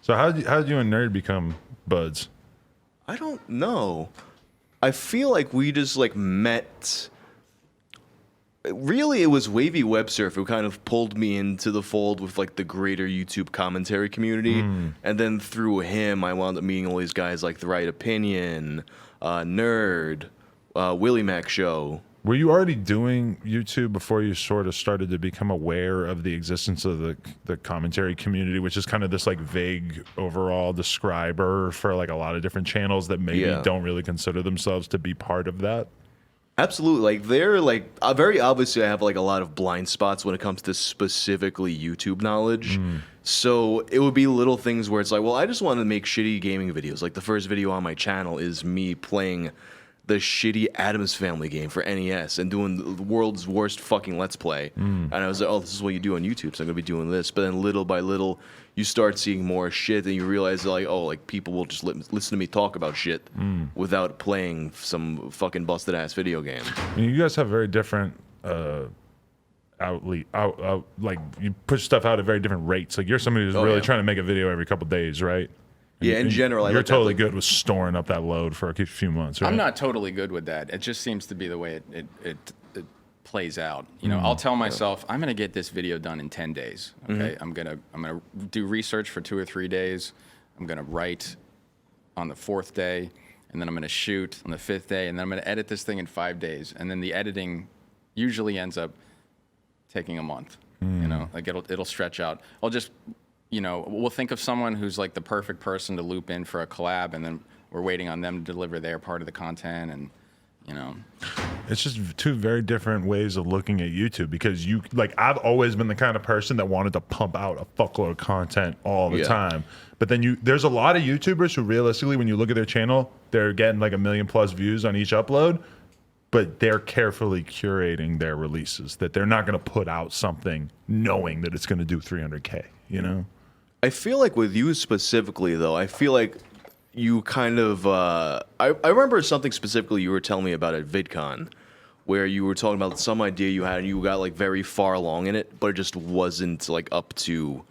So how did you and Nerd become buds? I don't know. I feel like we just like met. Really, it was Wavy Web Surf who kind of pulled me into the fold with like the greater YouTube commentary community, and then through him, I wound up meeting all these guys like The Right Opinion, Nerd, Willie Mac Show. Were you already doing YouTube before you sort of started to become aware of the existence of the commentary community, which is kind of this like vague overall describer for like a lot of different channels that maybe don't really consider themselves to be part of that? Absolutely. Like they're like very obviously I have like a lot of blind spots when it comes to specifically YouTube knowledge. So it would be little things where it's like, well, I just want to make shitty gaming videos. Like the first video on my channel is me playing the shitty Addams Family game for NES and doing the world's worst fucking Let's Play. And I was like, oh, this is what you do on YouTube, so I'm going to be doing this. But then little by little, you start seeing more shit and you realize like, oh, like people will just listen to me talk about shit without playing some fucking busted ass video game. I mean, you guys have very different like you push stuff out at very different rates. Like you're somebody who's really trying to make a video every couple days, right? Yeah, in general, you're totally good with storing up that load for a few months, right? I'm not totally good with that. It just seems to be the way it plays out. You know, I'll tell myself I'm going to get this video done in 10 days. Okay, I'm gonna do research for 2 or 3 days. I'm gonna write on the 4th day, and then I'm gonna shoot on the 5th day, and then I'm gonna edit this thing in 5 days. And then the editing usually ends up taking a month. You know, like it'll stretch out. I'll just we'll think of someone who's like the perfect person to loop in for a collab, and then we're waiting on them to deliver their part of the content, and it's just two very different ways of looking at YouTube, because I've always been the kind of person that wanted to pump out a fuckload of content all the time. But then there's a lot of YouTubers who realistically, when you look at their channel, they're getting like 1 million plus views on each upload, but they're carefully curating their releases, that they're not going to put out something knowing that it's going to do 300K, you know? I feel like with you specifically, though, I feel like you kind of... I remember something specifically you were telling me about at VidCon, where you were talking about some idea you had and you got like very far along in it, but it just wasn't like up to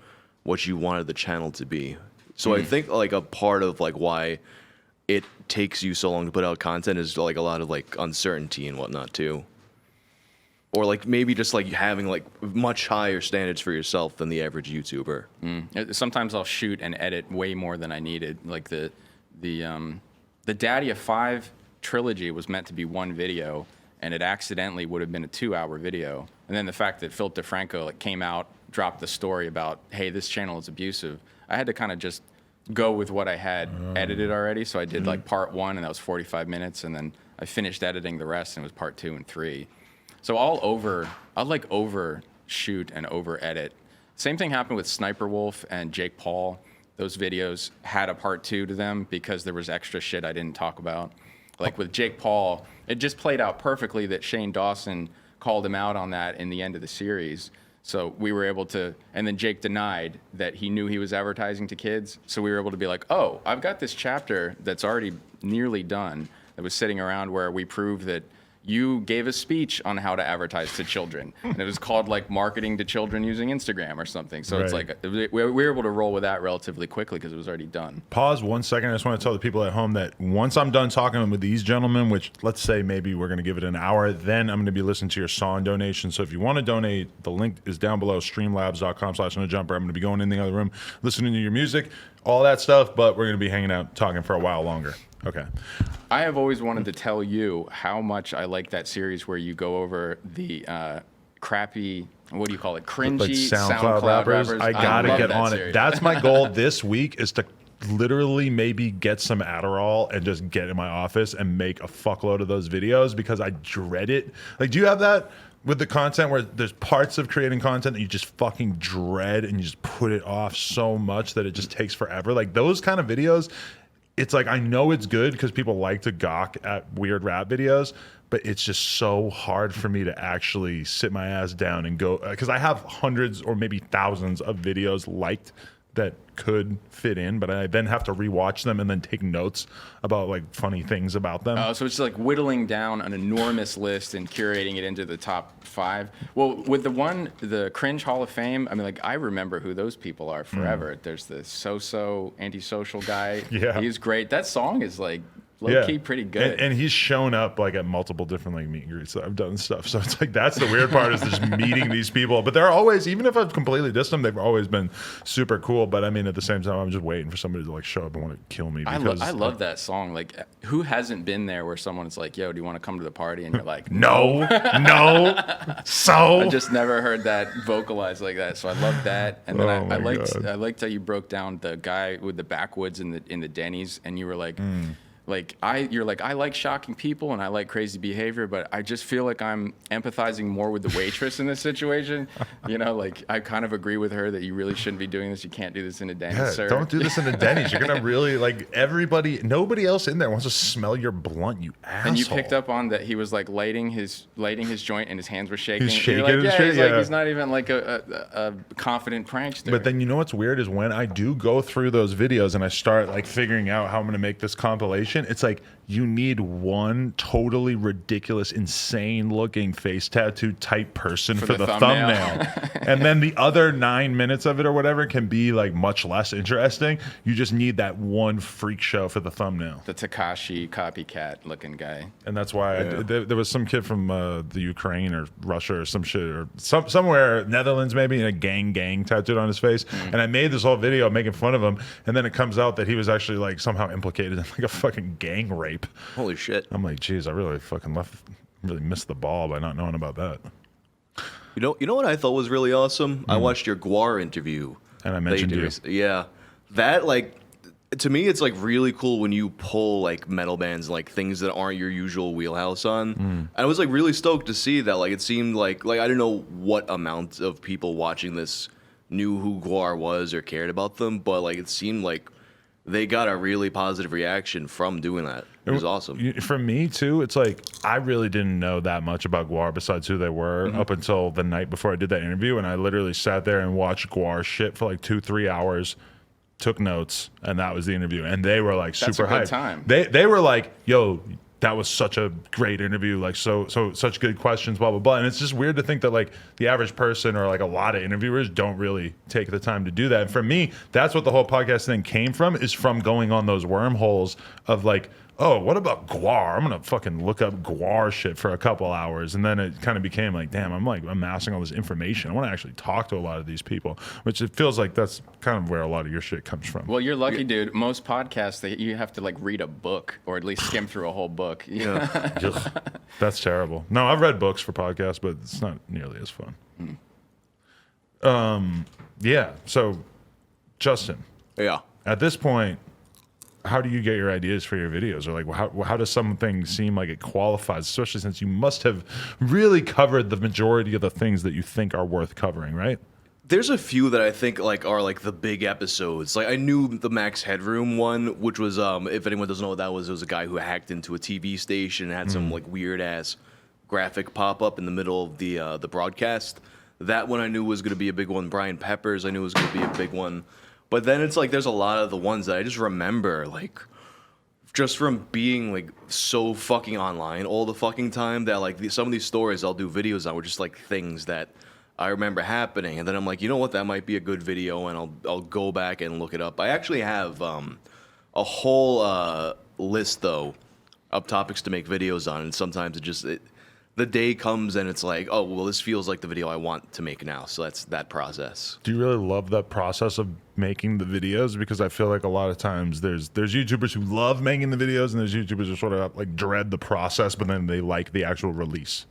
what you wanted the channel to be. So I think like a part of like why it takes you so long to put out content is like a lot of like uncertainty and whatnot too. Or like maybe just like having like much higher standards for yourself than the average YouTuber. Sometimes I'll shoot and edit way more than I needed. Like the Daddy of 5 trilogy was meant to be one video, and it accidentally would have been a 2-hour video. And then the fact that Philip DeFranco like came out, dropped the story about, hey, this channel is abusive. I had to kind of just go with what I had edited already. So I did like part 1, and that was 45 minutes, and then I finished editing the rest, and it was part 2 and 3. So I'll overshoot and over edit. Same thing happened with Sniper Wolf and Jake Paul. Those videos had a part 2 to them because there was extra shit I didn't talk about. Like with Jake Paul, it just played out perfectly that Shane Dawson called him out on that in the end of the series. So we were able to, and then Jake denied that he knew he was advertising to kids. So we were able to be like, oh, I've got this chapter that's already nearly done that was sitting around where we prove that you gave a speech on how to advertise to children. And it was called like marketing to children using Instagram or something. So it's like, we were able to roll with that relatively quickly because it was already done. Pause 1 second. I just want to tell the people at home that once I'm done talking with these gentlemen, which let's say maybe we're going to give it an hour, then I'm going to be listening to your song donation. So if you want to donate, the link is down below, streamlabs.com/nojumper. I'm going to be going in the other room, listening to your music, all that stuff, but we're going to be hanging out, talking for a while longer. Okay. I have always wanted to tell you how much I like that series where you go over the crappy, what do you call it, cringy like SoundCloud rappers. I gotta get on it. That's my goal this week, is to literally maybe get some Adderall and just get in my office and make a fuckload of those videos, because I dread it. Like, do you have that with the content where there's parts of creating content that you just fucking dread and you just put it off so much that it just takes forever? Like those kind of videos, it's like, I know it's good because people like to gawk at weird rap videos, but it's just so hard for me to actually sit my ass down and go, because I have hundreds or maybe thousands of videos liked that could fit in, but I then have to rewatch them and then take notes about like funny things about them. Oh, so it's like whittling down an enormous list and curating it into the top 5. Well, with the Cringe Hall of Fame, I mean, like I remember who those people are forever. There's the so-so antisocial guy. Yeah. He's great. That song is like low-key pretty good. And he's shown up like at multiple different like meet and greets that I've done and stuff. So it's like that's the weird part is just meeting these people. But they're always, even if I've completely dissed them, they've always been super cool. But I mean, at the same time, I'm just waiting for somebody to like show up and want to kill me. Because I love that song. Like, who hasn't been there where someone's like, "Yo, do you want to come to the party?" And you're like, no. So I just never heard that vocalized like that. So I love that. And then Oh I my liked God. I liked how you broke down the guy with the backwoods in the Denny's, and you were like. You're like, I like shocking people and I like crazy behavior, but I just feel like I'm empathizing more with the waitress in this situation. You know, like I kind of agree with her that you really shouldn't be doing this. You can't do this in a Denny's, sir. Don't do this in a Denny's. You're gonna really like nobody else in there wants to smell your blunt, you asshole. And you picked up on that he was like lighting his joint and his hands were shaking. He's And you're shaking like, and yeah, shit, he's yeah. like, he's not even like a confident prankster. But then you know what's weird is when I do go through those videos and I start like figuring out how I'm gonna make this compilation, it's like you need one totally ridiculous, insane looking face tattoo type person for the thumbnail. And then the other 9 minutes of it or whatever can be like much less interesting. You just need that one freak show for the thumbnail. the Takashi copycat looking guy. And that's why there was some kid from the Ukraine or Russia or some shit or somewhere, Netherlands maybe, and a gang tattooed on his face. And I made this whole video making fun of him. And then it cocomes out that he was actually like somehow implicated in like a fucking gang rape. Holy shit. I'm like, geez, I really missed the ball by not knowing about that. You know what I thought was really awesome? I watched your Guar interview. And I mentioned you. Yeah. That, like, to me, it's, like, really cool when you pull, like, metal bands, like, things that aren't your usual wheelhouse on. I was, like, really stoked to see that. Like, it seemed like I didn't know what amount of people watching this knew who Guar was or cared about them, but, like, it seemed like they got a really positive reaction from doing that. It was awesome. For me, too, it's like I really didn't know that much about Guar besides who they were up until the night before I did that interview. And I literally sat there and watched Guar shit for like 2-3 hours, took notes, and that was the interview. And they were like That's super a good hyped. time. They were like, yo, that was such a great interview, like such good questions, blah blah blah. And it's just weird to think that like the average person or like a lot of interviewers don't really take the time to do that. And for me, that's what the whole podcast thing came from, is from going on those wormholes of like, oh, what about Guar? I'm gonna fucking look up Guar shit for a couple hours. And then it kind of became like, damn, I'm like amassing all this information. I want to actually talk to a lot of these people, which it feels like that's kind of where a lot of your shit comes from. Well, you're lucky, dude. Most podcasts, you have to like read a book or at least skim through a whole book. Yeah. Ugh, that's terrible. No, I've read books for podcasts, but it's not nearly as fun. Yeah. So, Justin, Yeah. at this point, how do you get your ideas for your videos? Or like, how does something seem like it qualifies, especially since you must have really covered the majority of the things that you think are worth covering, right? There's a few that I think like are like the big episodes. Like I knew the Max Headroom one, which was if anyone doesn't know what that was, it was a guy who hacked into a TV station and had some like weird ass graphic pop up in the middle of the broadcast. That one I knew was going to be a big one. Brian Peppers I knew was going to be a big one. But then it's like there's a lot of the ones that I just remember, like, just from being, like, so fucking online all the fucking time that, like, some of these stories I'll do videos on were just, like, things that I remember happening. And then I'm like, you know what, that might be a good video, and I'll go back and look it up. I actually have a whole list, though, of topics to make videos on, and sometimes the day comes and it's like, oh, well, this feels like the video I want to make now. So that's that process. Do you really love that process of making the videos? Because I feel like a lot of times there's YouTubers who love making the videos, and there's YouTubers who sort of like dread the process, but then they like the actual release.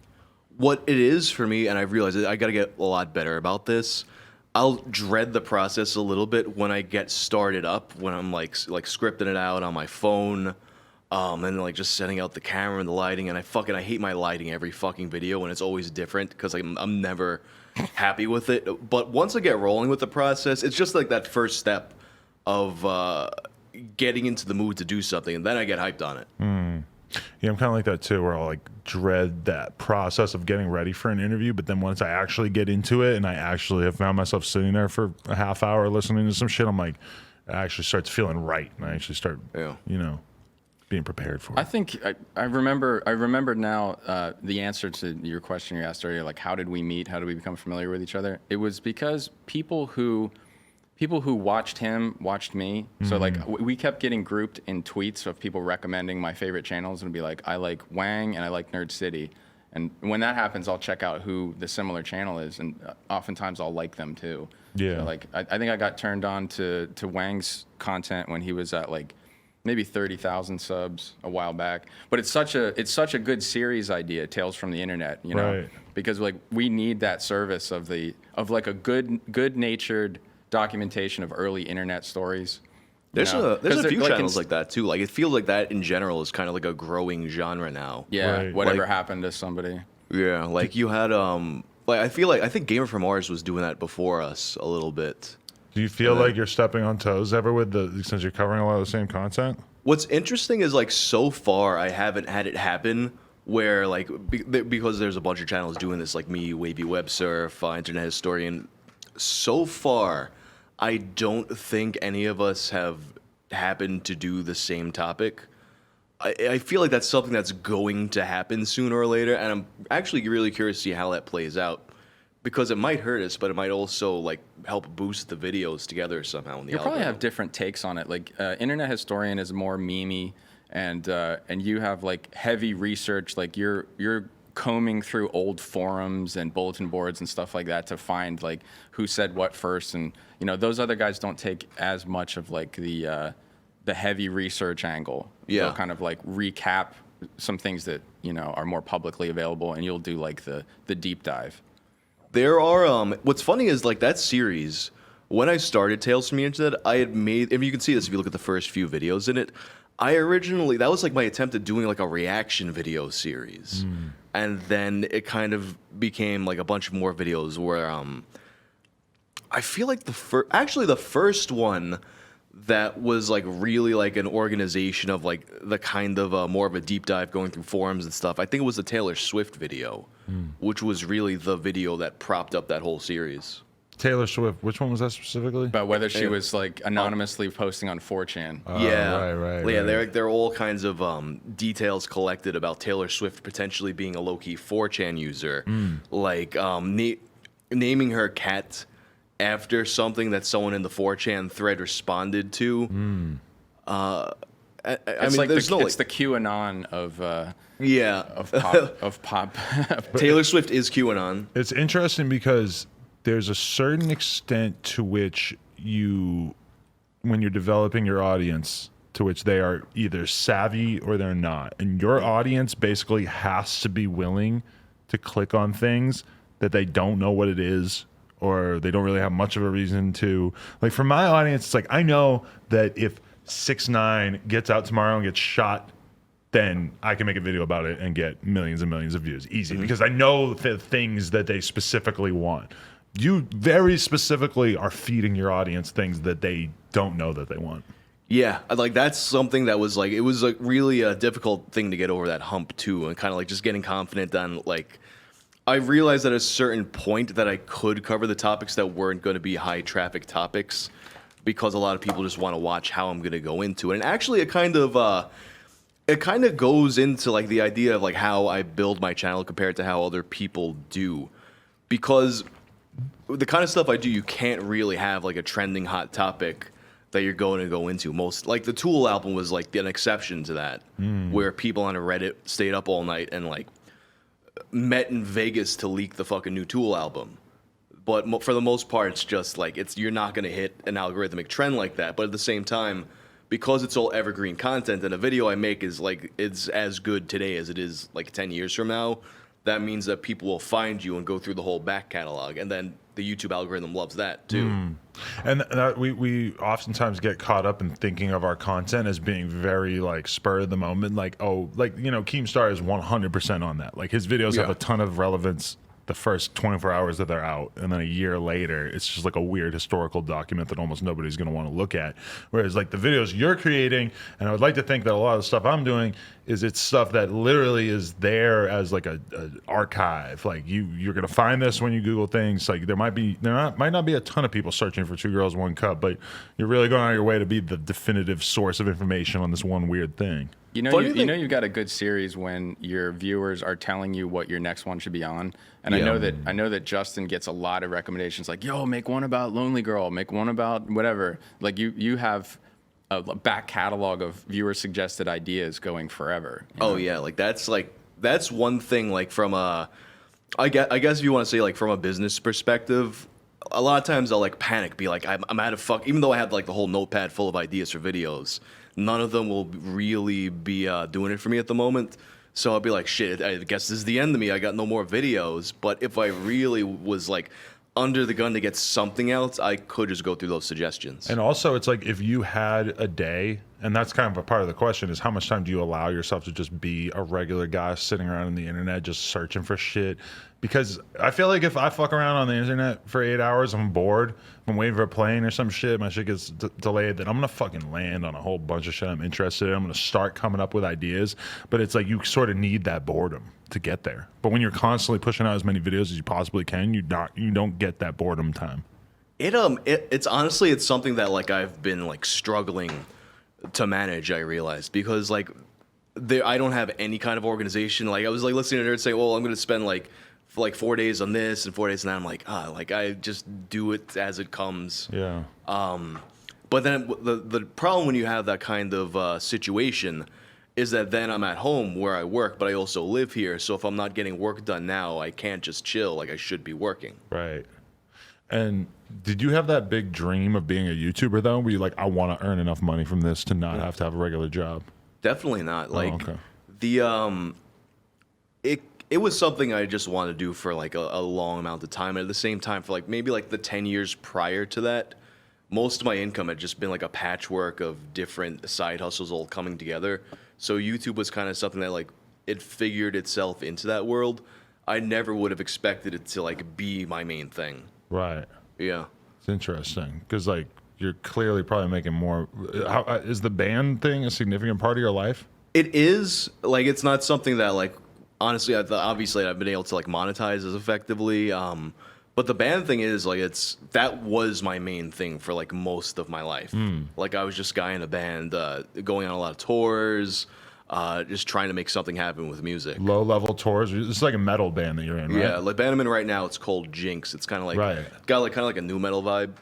What it is for me, and I've realized I got to get a lot better about this. I'll dread the process a little bit when I get started up, when I'm like scripting it out on my phone. And like just setting out the camera and the lighting, and I hate my lighting every fucking video, and it's always different because I'm never happy with it. But once I get rolling with the process, it's just like that first step of getting into the mood to do something, and then I get hyped on it. Yeah, I'm kind of like that too, where I'll like dread that process of getting ready for an interview. But then once I actually get into it and I actually have found myself sitting there for a half hour listening to some shit, I'm like, it actually starts feeling right. And I actually start, being prepared for it. I think I remember now the answer to your question you asked earlier, like how did we meet? How did we become familiar with each other? It was because people who watched him watched me. So like we kept getting grouped in tweets of people recommending my favorite channels and be like, I like Whang and I like NerdCity. And when that happens, I'll check out who the similar channel is, and oftentimes I'll like them too. Yeah. So like I think I got turned on to Wang's content when he was at like maybe 30,000 subs a while back. But it's such a good series idea, Tales from the Internet, you know, Right. because like we need that service of like a good-natured documentation of early internet stories. There's a few like channels like that too. Like it feels like that in general is kind of like a growing genre now. Yeah, Right. whatever Like- happened to somebody. Yeah, like you had like I think Gamer from Mars was doing that before us a little bit. Do you feel like you're stepping on toes ever since you're covering a lot of the same content? What's interesting is like so far I haven't had it happen where like because there's a bunch of channels doing this, like me, Wavy Web Surf, Internet Historian. So far, I don't think any of us have happened to do the same topic. I feel like that's something that's going to happen sooner or later, and I'm actually really curious to see how that plays out. Because it might hurt us, but it might also like help boost the videos together somehow in the You'll probably algorithm. have different takes on it. Like Internet Historian is more memey, and you have like heavy research. Like you're combing through old forums and bulletin boards and stuff like that to find like who said what first, and you know those other guys don't take as much of like the heavy research angle. Yeah. They'll kind of like recap some things that are more publicly available, and you'll do like the deep dive. There are what's funny is like that series, when I started Tales from the Internet, I had made, if you can see this if you look at the first few videos in it, that was like my attempt at doing like a reaction video series. And then it kind of became like a bunch more videos where I feel like the first one that was like really like an organization of like the kind of more of a deep dive going through forums and stuff. I think it was the Taylor Swift video, which was really the video that propped up that whole series. Taylor Swift, which one was that specifically? But whether she was like anonymously posting on 4chan. Yeah, right. Yeah, there are all kinds of details collected about Taylor Swift potentially being a low-key 4chan user, like naming her cat after something that someone in the 4chan thread responded to. I It's mean, like there's no it's the QAnon of pop. Taylor Swift is QAnon. It's interesting because there's a certain extent to which when you're developing your audience, to which they are either savvy or they're not. And your audience basically has to be willing to click on things that they don't know what it is, or they don't really have much of a reason to. Like for my audience, it's like, I know that if 6ix9ine gets out tomorrow and gets shot, then I can make a video about it and get millions and millions of views. Easy. Because I know the things that they specifically want. You very specifically are feeding your audience things that they don't know that they want. Yeah, like that's something that was like, it was like really a difficult thing to get over that hump too, and kind of like just getting confident on like, I realized at a certain point that I could cover the topics that weren't going to be high traffic topics, because a lot of people just want to watch how I'm going to go into it. And actually it kind of goes into like the idea of like how I build my channel compared to how other people do, because the kind of stuff I do, you can't really have like a trending hot topic that you're going to go into. Most like the Tool album was like an exception to that, where people on Reddit stayed up all night and like met in Vegas to leak the fucking new Tool album. But for the most part, it's just like you're not going to hit an algorithmic trend like that. But at the same time, because it's all evergreen content, and a video I make is like it's as good today as it is like 10 years from now, that means that people will find you and go through the whole back catalog, and then the YouTube algorithm loves that too. And we oftentimes get caught up in thinking of our content as being very like spur of the moment, like Keemstar is 100% on that. Like his videos have a ton of relevance the first 24 hours that they're out, and then a year later it's just like a weird historical document that almost nobody's going to want to look at. Whereas like the videos you're creating, and I would like to think that a lot of the stuff I'm doing is it's stuff that literally is there as like a archive. Like you're going to find this when you Google things. Like might not be a ton of people searching for Two Girls One Cup, but you're really going out of your way to be the definitive source of information on this one weird thing. You know, you've got a good series when your viewers are telling you what your next one should be on. And I know that Justin gets a lot of recommendations like, yo, make one about Lonely Girl, make one about whatever. Like you have a back catalog of viewer suggested ideas going forever. Oh yeah, that's one thing. Like from I guess if you want to say like from a business perspective, a lot of times I'll like panic, be like I'm out of fuck. Even though I have like the whole notepad full of ideas for videos, none of them will really be doing it for me at the moment. So I'll be like, shit, I guess this is the end of me. I got no more videos. But if I really was like under the gun to get something else, I could just go through those suggestions. And also, it's like if you had a day, and that's kind of a part of the question, is how much time do you allow yourself to just be a regular guy sitting around on the internet just searching for shit? Because I feel like if I fuck around on the internet for 8 hours, I'm bored, I'm waiting for a plane or some shit, my shit gets delayed, then I'm gonna fucking land on a whole bunch of shit I'm interested in. I'm gonna start coming up with ideas, but it's like you sort of need that boredom to get there. But when you're constantly pushing out as many videos as you possibly can, you don't get that boredom time. It's honestly, it's something that like I've been like struggling to manage, I realized, because like I don't have any kind of organization. Like I was like listening to Nerd say, well, I'm gonna spend like 4 days on this and 4 days on that. I'm like, like I just do it as it comes. Yeah. But then the problem when you have that kind of situation is that then I'm at home where I work, but I also live here. So if I'm not getting work done now, I can't just chill like I should be working. Right. And did you have that big dream of being a YouTuber though? Where you like, I want to earn enough money from this to not have to have a regular job? Definitely not. Like okay. It was something I just wanted to do for like a long amount of time. And at the same time, for like maybe like the 10 years prior to that, most of my income had just been like a patchwork of different side hustles all coming together. So YouTube was kind of something that like it figured itself into that world. I never would have expected it to like be my main thing. Right. Yeah. It's interesting because like you're clearly probably making more. How, is the band thing a significant part of your life? It is. Like it's not something that like honestly, obviously I've been able to like monetize as effectively. But the band thing is like that was my main thing for like most of my life. Like I was just a guy in a band, going on a lot of tours, just trying to make something happen with music. Low level tours. It's like a metal band that you're in, right? Yeah, like band I'm in right now. It's called Jinx. It's kind of like got like kind of like a new metal vibe.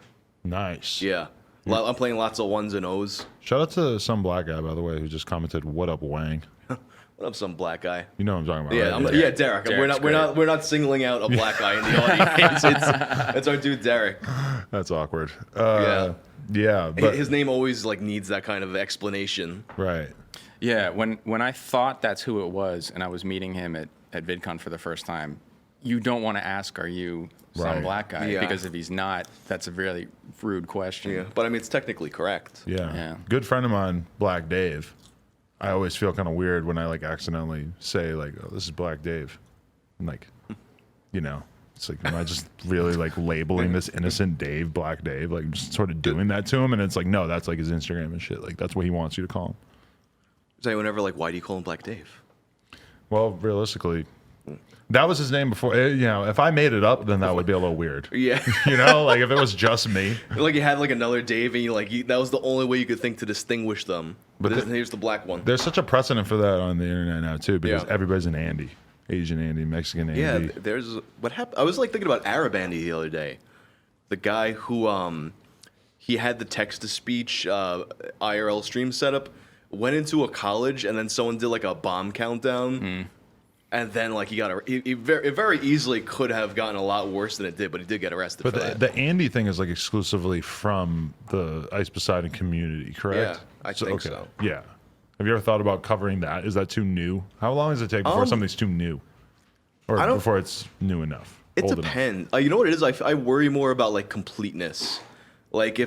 Nice. Yeah. I'm playing lots of ones and O's. Shout out to some black guy, by the way, who just commented, "What up, Whang?" What up, some black guy? You know what I'm talking about, yeah, right? Yeah, Derek. We're not singling out a black guy in the audience. It's our dude Derek. That's awkward. Yeah, but his name always like needs that kind of explanation. Right. Yeah, when I thought that's who it was, and I was meeting him at VidCon for the first time, you don't want to ask, "Are you some black guy?" Yeah. Because if he's not, that's a really rude question. Yeah, but I mean it's technically correct. Yeah. Good friend of mine, Black Dave. I always feel kind of weird when I like accidentally say like, "Oh, this is Black Dave," and like, you know, it's like, am I just really like labeling this innocent Dave Black Dave, like just sort of doing that to him? And it's like, no, that's like his Instagram and shit. Like that's what he wants you to call him. Is anyone ever like, why do you call him Black Dave? Well, realistically, that was his name before. You know, if I made it up, then that would be a little weird. Yeah. You know, like if it was just me. Like you had like another Dave, and that was the only way you could think to distinguish them. But here's the black one. There's such a precedent for that on the internet now too, because everybody's an Andy, Asian Andy, Mexican Andy. Yeah, there's what happened. I was like thinking about Arab Andy the other day, the guy who he had the text to speech IRL stream setup, went into a college, and then someone did like a bomb countdown. And then, like, he very easily could have gotten a lot worse than it did, but he did get arrested for that. The Andy thing is, like, exclusively from the Ice Poseidon community, correct? Yeah, I think so. Yeah. Have you ever thought about covering that? Is that too new? How long does it take before something's too new? Or before it's new enough? It depends. You know what it is? I worry more about, like, completeness. Like,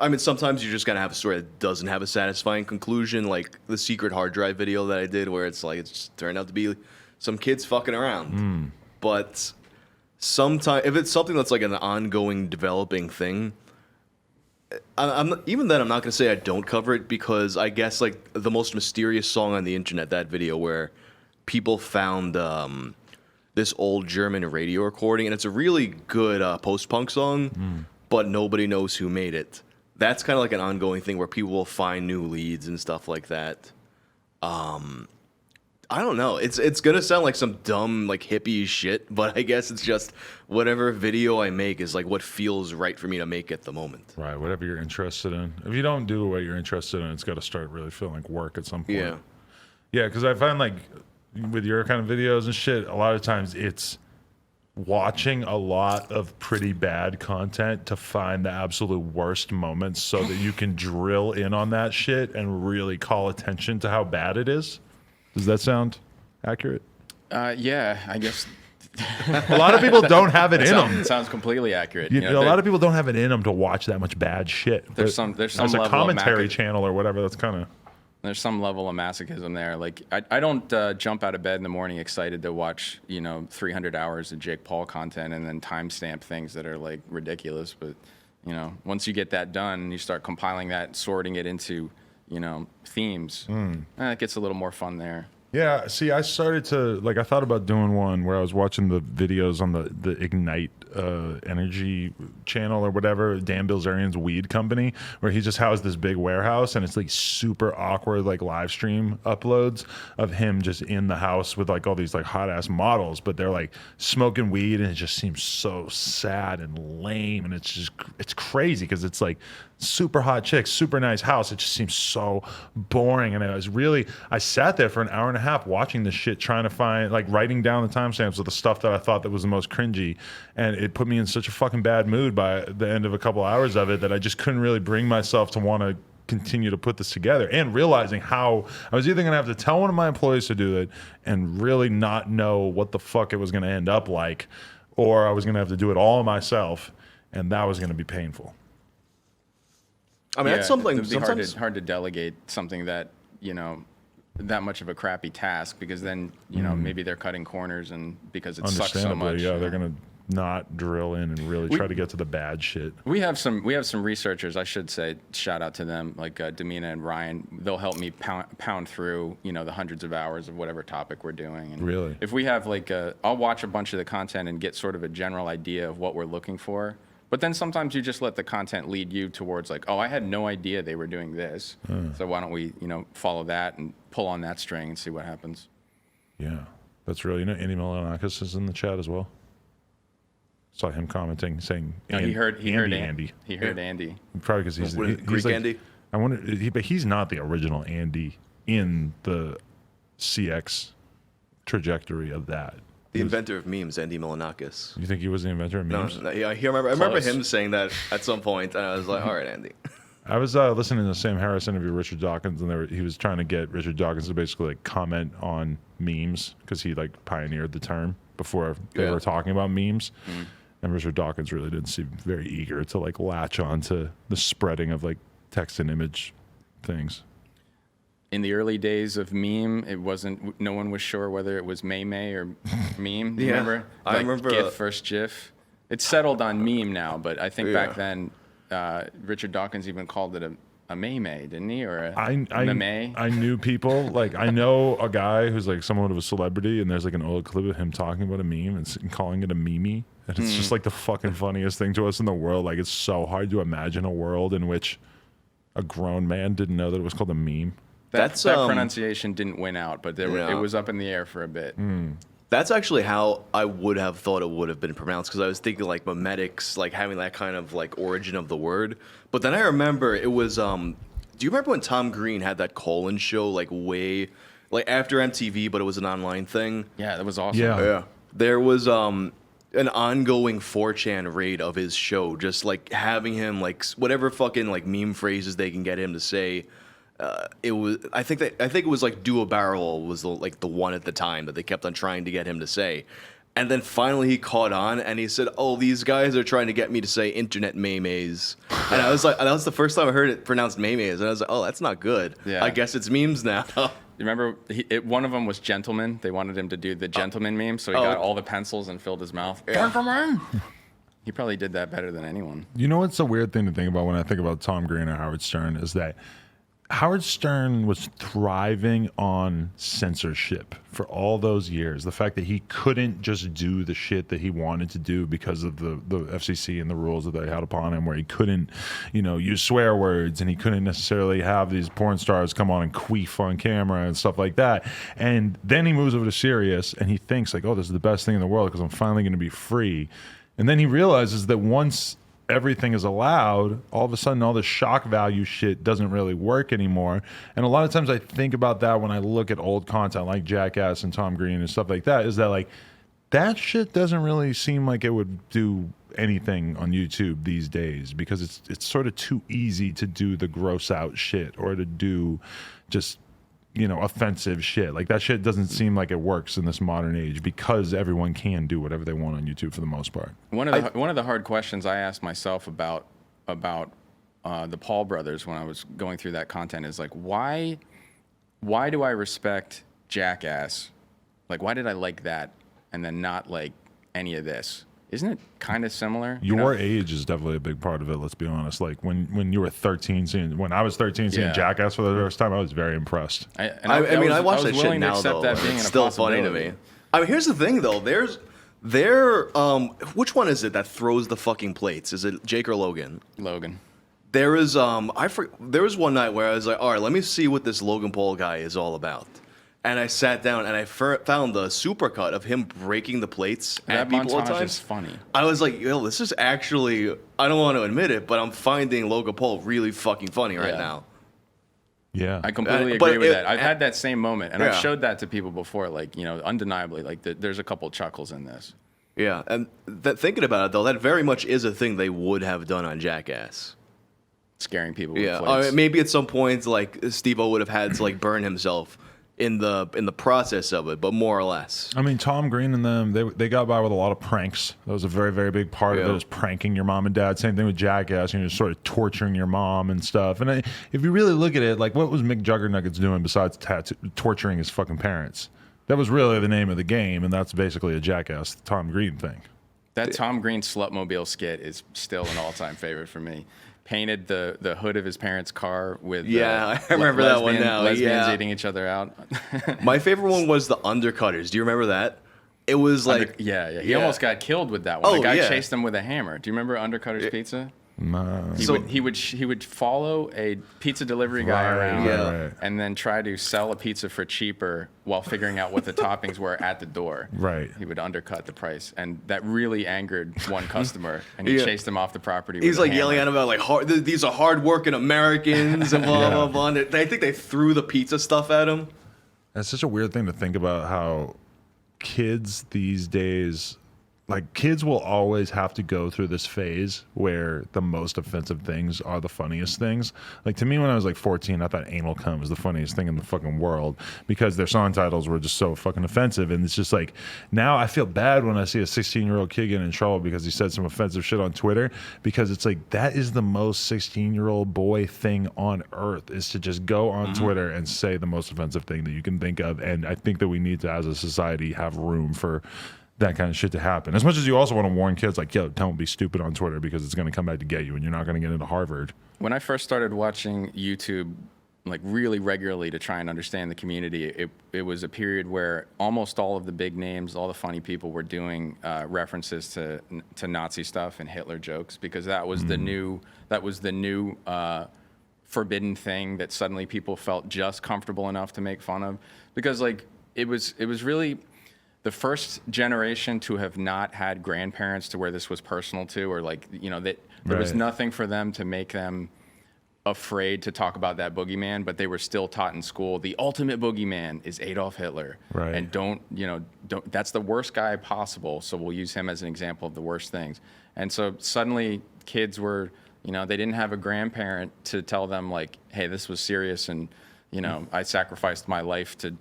I mean, sometimes you're just going to have a story that doesn't have a satisfying conclusion, like the secret hard drive video that I did where it's like, it's just turned out to be some kids fucking around. But sometimes if it's something that's like an ongoing developing thing, even then I'm not gonna say I don't cover it, because I guess like the most mysterious song on the internet, that video where people found this old German radio recording, and it's a really good post-punk song, but nobody knows who made it. That's kind of like an ongoing thing where people will find new leads and stuff like that. I don't know. It's gonna sound like some dumb like hippie shit, but I guess it's just whatever video I make is like what feels right for me to make at the moment. Right, whatever you're interested in. If you don't do what you're interested in, it's got to start really feeling like work at some point. Yeah. Yeah, because I find like with your kind of videos and shit, a lot of times it's watching a lot of pretty bad content to find the absolute worst moments so that you can drill in on that shit and really call attention to how bad it is. Does that sound accurate? Yeah, I guess. A lot of people don't have it in them. It sounds completely accurate. A lot of people don't have it in them to watch that much bad shit. There's some as level a commentary of channel or whatever. That's kind of. There's some level of masochism there. Like I don't jump out of bed in the morning excited to watch 300 hours of Jake Paul content and then timestamp things that are like ridiculous. But once you get that done, you start compiling that, sorting it into themes. It gets a little more fun there. Yeah, see, I started to, I thought about doing one where I was watching the videos on the Ignite energy channel or whatever, Dan Bilzerian's weed company, where he just housed this big warehouse, and it's like super awkward, like live stream uploads of him just in the house with like all these like hot ass models, but they're like smoking weed, and it just seems so sad and lame, and it's crazy because it's like super hot chicks, super nice house. It just seems so boring. And I sat there for an hour and a half watching this shit, trying to find, like writing down the timestamps of the stuff that I thought that was the most cringy. And it put me in such a fucking bad mood by the end of a couple hours of it that I just couldn't really bring myself to want to continue to put this together, and realizing how I was either going to have to tell one of my employees to do it and really not know what the fuck it was going to end up like, or I was going to have to do it all myself, and that was going to be painful. I mean, that's something it'd be sometimes hard to delegate something that that much of a crappy task, because then maybe they're cutting corners, and because it sucks so much. Yeah, they're gonna not drill in and really try to get to the bad shit. We have some researchers, I should say, shout out to them, like Damina and Ryan. They'll help me pound through the hundreds of hours of whatever topic we're doing. And really, if we have I'll watch a bunch of the content and get sort of a general idea of what we're looking for. But then sometimes you just let the content lead you towards like, oh, I had no idea they were doing this. So why don't we, follow that and pull on that string and see what happens. Yeah, that's really, Andy Milanakis is in the chat as well. Saw him commenting, saying, he heard Andy. He heard Andy. Probably because he's Greek like, Andy. I wonder, but he's not the original Andy in the CX trajectory of that. The inventor of memes, Andy Milanakis. You think he was the inventor of memes? No, I remember him saying that at some point, and I was like, all right, Andy. I was listening to Sam Harris interview Richard Dawkins, and he was trying to get Richard Dawkins to basically like comment on memes, because he like pioneered the term before they were talking about memes. And Richard Dawkins really didn't seem very eager to like latch on to the spreading of like text and image things. In the early days of meme, no one was sure whether it was May or meme. Do you remember? I remember. GIF versus GIF. It's settled on meme now, but I think back then, Richard Dawkins even called it a May, didn't he? Or a meme? I knew people, like, I know a guy who's like somewhat of a celebrity, and there's like an old clip of him talking about a meme and calling it a meme. And it's just like the fucking funniest thing to us in the world. Like, it's so hard to imagine a world in which a grown man didn't know that it was called a meme. That pronunciation didn't win out, but it was up in the air for a bit. That's actually how I would have thought it would have been pronounced, because I was thinking like memetics, like having that kind of like origin of the word. But then I remember it was, do you remember when Tom Green had that call-in show like after MTV, but it was an online thing? Yeah, that was awesome. Yeah. There was an ongoing 4chan raid of his show, just like having him like whatever fucking like meme phrases they can get him to say. It was. I think it was like "do a barrel" was the one at the time that they kept on trying to get him to say, and then finally he caught on and he said, "Oh, these guys are trying to get me to say internet memes," and I was like, that was the first time I heard it pronounced memes, and I was like, "Oh, that's not good. Yeah. I guess it's memes now." remember one of them was Gentleman. They wanted him to do the Gentleman meme, so he got all the pencils and filled his mouth. Gentleman. He probably did that better than anyone. You know what's a weird thing to think about when I think about Tom Green or Howard Stern is that Howard Stern was thriving on censorship for all those years. The fact that he couldn't just do the shit that he wanted to do because of the FCC and the rules that they had upon him, where he couldn't, use swear words, and he couldn't necessarily have these porn stars come on and queef on camera and stuff like that. And then he moves over to Sirius and he thinks like, oh, this is the best thing in the world because I'm finally going to be free. And then he realizes that once everything is allowed, all of a sudden all the shock value shit doesn't really work anymore. And a lot of times I think about that when I look at old content like Jackass and Tom Green and stuff like that, is that like that shit doesn't really seem like it would do anything on YouTube these days because it's sort of too easy to do the gross out shit or to do just offensive shit. Like that shit doesn't seem like it works in this modern age because everyone can do whatever they want on YouTube for the most part. One of the hard questions I asked myself about the Paul brothers when I was going through that content is like, why do I respect Jackass? Like, why did I like that and then not like any of this? Isn't it kind of similar? Your age is definitely a big part of it. Let's be honest. Like when you were 13, when I was 13, seeing Jackass for the first time, I was very impressed. I watch that shit now, though. It's still funny to me. I mean, here's the thing, though. Which one is it that throws the fucking plates? Is it Jake or Logan? Logan. There is there was one night where I was like, all right, let me see what this Logan Paul guy is all about. And I sat down and I found the supercut of him breaking the plates at people all the time. That montage is funny. I was like, yo, this is actually, I don't want to admit it, but I'm finding Logan Paul really fucking funny right now. Yeah. I completely agree with that. I've had that same moment, and I've showed that to people before, like, undeniably, like, there's a couple chuckles in this. Yeah, and thinking about it, though, that very much is a thing they would have done on Jackass. Scaring people with plates. Maybe at some point, like, Steve-O would have had to, like, burn himself in the process of it, but more or less. I mean, Tom Green and them, they got by with a lot of pranks. That was a very, very big part of it, was pranking your mom and dad. Same thing with Jackass, just sort of torturing your mom and stuff. And if you really look at it, like, what was Mick Juggernuggets doing besides torturing his fucking parents? That was really the name of the game, and that's basically a Jackass Tom Green thing. That Tom Green Slutmobile skit is still an all-time favorite for me. Painted the hood of his parents' car with I remember that one now. Lesbians eating each other out. My favorite one was the Undercutters. Do you remember that? It was like He almost got killed with that one. The guy chased him with a hammer. Do you remember Undercutters Pizza? No. He would follow a pizza delivery guy around and then try to sell a pizza for cheaper while figuring out what the toppings were at the door. Right. He would undercut the price, and that really angered one customer, and he chased him off the property. He's like yelling at him about like these are hardworking Americans and blah blah blah. I think they threw the pizza stuff at him. That's such a weird thing to think about how kids these days. Like, kids will always have to go through this phase where the most offensive things are the funniest things. Like, to me, when I was like 14, I thought anal cum was the funniest thing in the fucking world because their song titles were just so fucking offensive. And it's just like, now I feel bad when I see a 16-year-old kid get in trouble because he said some offensive shit on Twitter, because it's like, that is the most 16-year-old boy thing on earth, is to just go on Twitter and say the most offensive thing that you can think of. And I think that we need to, as a society, have room for that kind of shit to happen. As much as you also want to warn kids, like, yo, don't be stupid on Twitter because it's going to come back to get you and you're not going to get into Harvard. When I first started watching YouTube, like, really regularly to try and understand the community, it was a period where almost all of the big names, all the funny people were doing references to Nazi stuff and Hitler jokes, because that was the new forbidden thing that suddenly people felt just comfortable enough to make fun of, because like it was really the first generation to have not had grandparents to where this was personal to, or like, that there was nothing for them to make them afraid to talk about that boogeyman, but they were still taught in school, the ultimate boogeyman is Adolf Hitler. Right. And don't, that's the worst guy possible, so we'll use him as an example of the worst things. And so suddenly kids were, they didn't have a grandparent to tell them like, hey, this was serious, and, I sacrificed my life to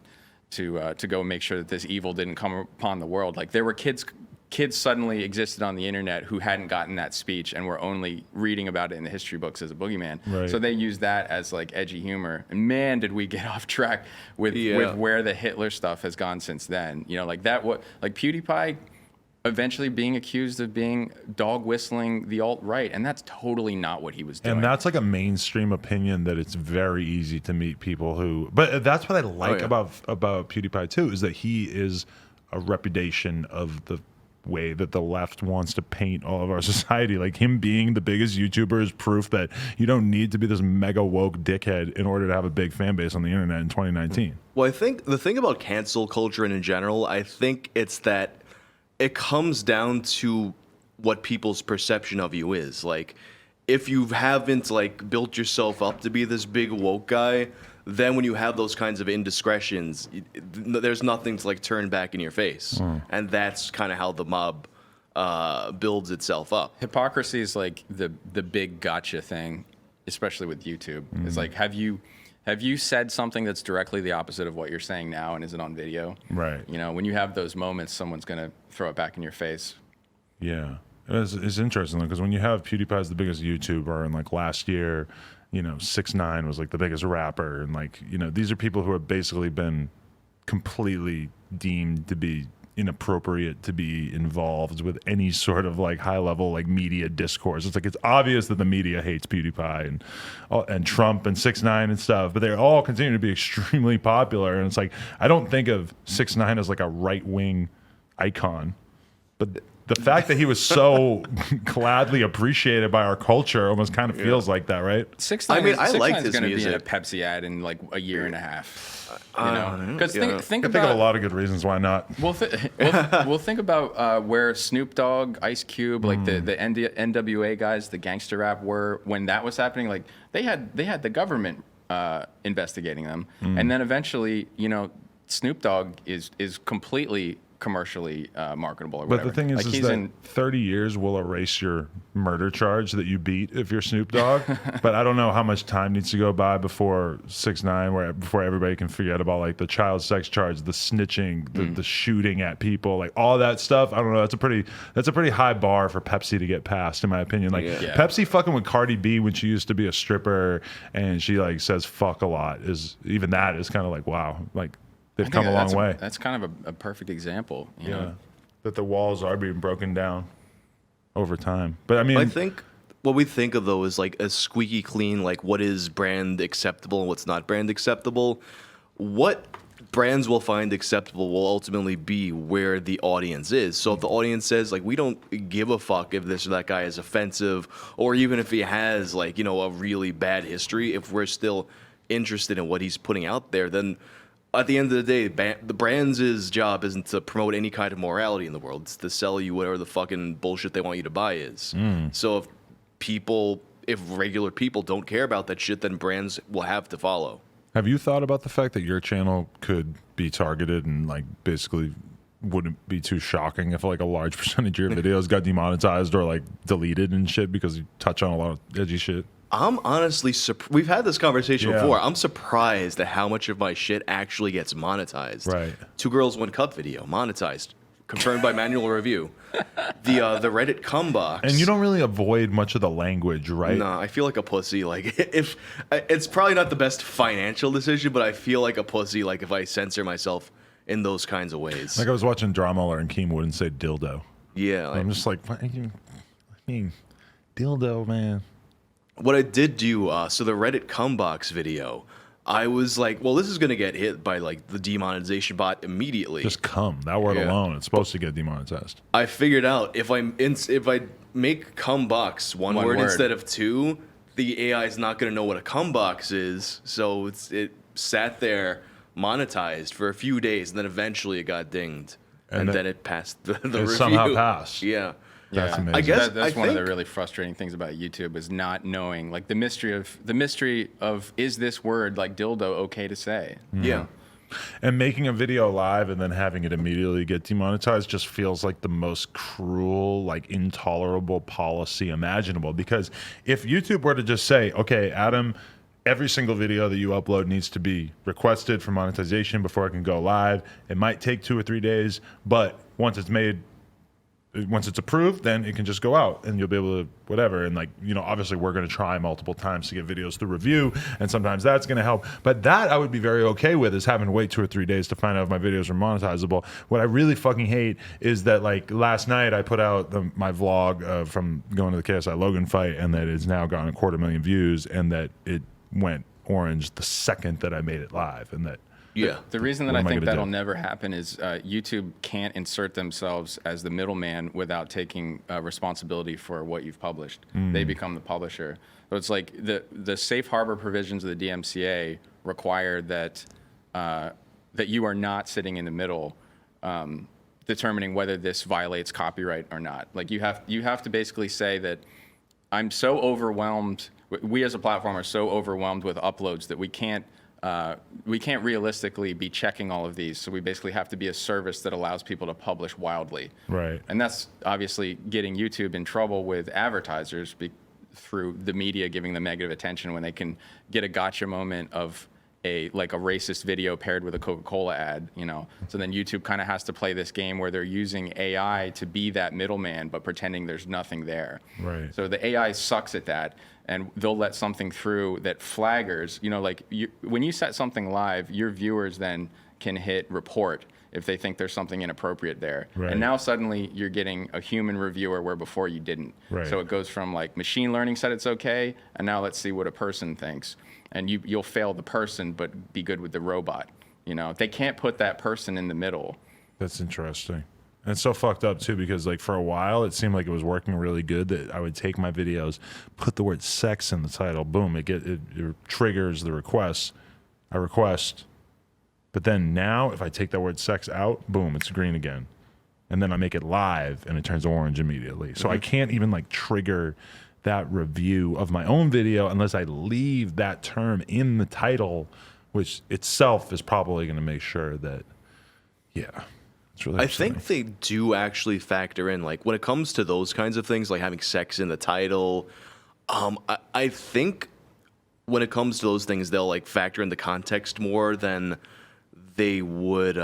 go make sure that this evil didn't come upon the world. Like, there were kids kids suddenly existed on the internet who hadn't gotten that speech and were only reading about it in the history books as a boogeyman. Right. So they used that as like edgy humor. And man, did we get off track with where the Hitler stuff has gone since then. You know, like like PewDiePie eventually being accused of being dog whistling the alt-right, and that's totally not what he was doing. And that's like a mainstream opinion that it's very easy to meet people who, but that's what I like about PewDiePie too, is that he is a repudiation of the way that the left wants to paint all of our society. Like him being the biggest YouTuber is proof that you don't need to be this mega woke dickhead in order to have a big fan base on the internet in 2019. Well, I think the thing about cancel culture and in general, I think it's that it comes down to what people's perception of you is. Like, if you haven't like built yourself up to be this big woke guy, then when you have those kinds of indiscretions, there's nothing to like turn back in your face, and that's kind of how the mob builds itself up. Hypocrisy is like the big gotcha thing, especially with YouTube. It's like, have you said something that's directly the opposite of what you're saying now, and is it on video? Right. You know, when you have those moments, someone's gonna throw it back in your face. Yeah. It's interesting because when you have PewDiePie as the biggest YouTuber, and like last year, you know, 6ix9ine was like the biggest rapper, and like, you know, these are people who have basically been completely deemed to be inappropriate to be involved with any sort of like high level like media discourse. It's like it's obvious that the media hates PewDiePie and Trump and 6ix9ine and stuff, but they all continue to be extremely popular. And it's like I don't think of 6ix9ine as like a right wing icon, but the fact that he was so gladly appreciated by our culture almost kind of feels like that, right? 6ix9ine. I mean, I like is his going to be in a music. Pepsi ad in like a year and a half. You know, because think I about think of a lot of good reasons why not. We'll think about where Snoop Dogg, Ice Cube, like the NWA guys, the gangster rap were when that was happening. Like they had the government investigating them, and then eventually, you know, Snoop Dogg is completely commercially marketable or whatever. But the thing is, like, is that 30 years will erase your murder charge that you beat if you're Snoop Dogg. But I don't know how much time needs to go by before 6ix9ine, before everybody can forget about like the child sex charge, the snitching, the shooting at people, like all that stuff. I don't know. That's a pretty high bar for Pepsi to get past, in my opinion. Like Pepsi fucking with Cardi B when she used to be a stripper and she like says fuck a lot is kind of like, wow, like. They've come a long way. That's kind of a perfect example. You know? That the walls are being broken down over time. But I mean, I think what we think of though is like a squeaky clean, like what is brand acceptable and what's not brand acceptable. What brands will find acceptable will ultimately be where the audience is. So if the audience says like we don't give a fuck if this or that guy is offensive, or even if he has like, you know, a really bad history, if we're still interested in what he's putting out there, then at the end of the day, the brand's job isn't to promote any kind of morality in the world. It's to sell you whatever the fucking bullshit they want you to buy is. So if regular people don't care about that shit, then brands will have to follow. have you thought about the fact that your channel could be targeted and like basically wouldn't be too shocking if like a large percentage of your videos got demonetized or like deleted and shit because you touch on a lot of edgy shit? I'm honestly we've had this conversation before. I'm surprised at how much of my shit actually gets monetized. Right. 2 Girls 1 Cup video monetized, confirmed by manual review. The Reddit cum box. And you don't really avoid much of the language, right? No, I feel like a pussy. Like if it's probably not the best financial decision, but I feel like a pussy. Like if I censor myself in those kinds of ways. Like I was watching Drama and Keem wouldn't say dildo. Yeah, I'm just like, what, I mean, dildo, man. What I did do, so the Reddit cum box video, I was like, well, this is gonna get hit by like the demonetization bot immediately. Just cum. That word alone, it's supposed to get demonetized. I figured out if I make cum box one word instead of 2, the AI is not gonna know what a cum box is. So it sat there monetized for a few days, and then eventually it got dinged, and then it passed the review. Somehow passed. Yeah. That's amazing. I guess that's one of the really frustrating things about YouTube is not knowing like the mystery of is this word like dildo okay to say? Yeah. And making a video live and then having it immediately get demonetized just feels like the most cruel, like intolerable policy imaginable. Because if YouTube were to just say, okay, Adam, every single video that you upload needs to be requested for monetization before it can go live. It might take 2 or 3 days, but once it's made once it's approved, then it can just go out and you'll be able to whatever. And like, you know, obviously we're going to try multiple times to get videos through review, and sometimes that's going to help. But that I would be very okay with, is having to wait 2 or 3 days to find out if my videos are monetizable. What I really fucking hate is that like last night I put out my vlog from going to the KSI Logan fight, and that it's now gotten 250,000 views, and that it went orange the second that I made it live, and that. Yeah. The reason that I think that'll never happen is YouTube can't insert themselves as the middleman without taking responsibility for what you've published. They become the publisher. So it's like the safe harbor provisions of the DMCA require that that you are not sitting in the middle determining whether this violates copyright or not. Like you have to basically say that I'm so overwhelmed. We as a platform are so overwhelmed with uploads that we can't realistically be checking all of these. So we basically have to be a service that allows people to publish wildly. Right. And that's obviously getting YouTube in trouble with advertisers through the media giving them negative attention when they can get a gotcha moment of a racist video paired with a Coca-Cola ad, you know. So then YouTube kind of has to play this game where they're using AI to be that middleman, but pretending there's nothing there. Right. So the AI sucks at that, and they'll let something through that flaggers, you know, like when you set something live, your viewers then can hit report if they think there's something inappropriate there. Right. And now suddenly you're getting a human reviewer where before you didn't. Right. So it goes from like machine learning said it's okay, and now let's see what a person thinks. And you'll fail the person, but be good with the robot. You know, they can't put that person in the middle. That's interesting. And it's so fucked up too, because like for a while it seemed like it was working really good that I would take my videos, put the word sex in the title, boom, it triggers the request. I request. But then now if I take that word sex out, boom, it's green again. And then I make it live and it turns orange immediately. So I can't even like trigger that review of my own video unless I leave that term in the title, which itself is probably going to make sure that, it's really I think they do actually factor in, like, when it comes to those kinds of things, like having sex in the title, I think when it comes to those things, they'll, like, factor in the context more than they would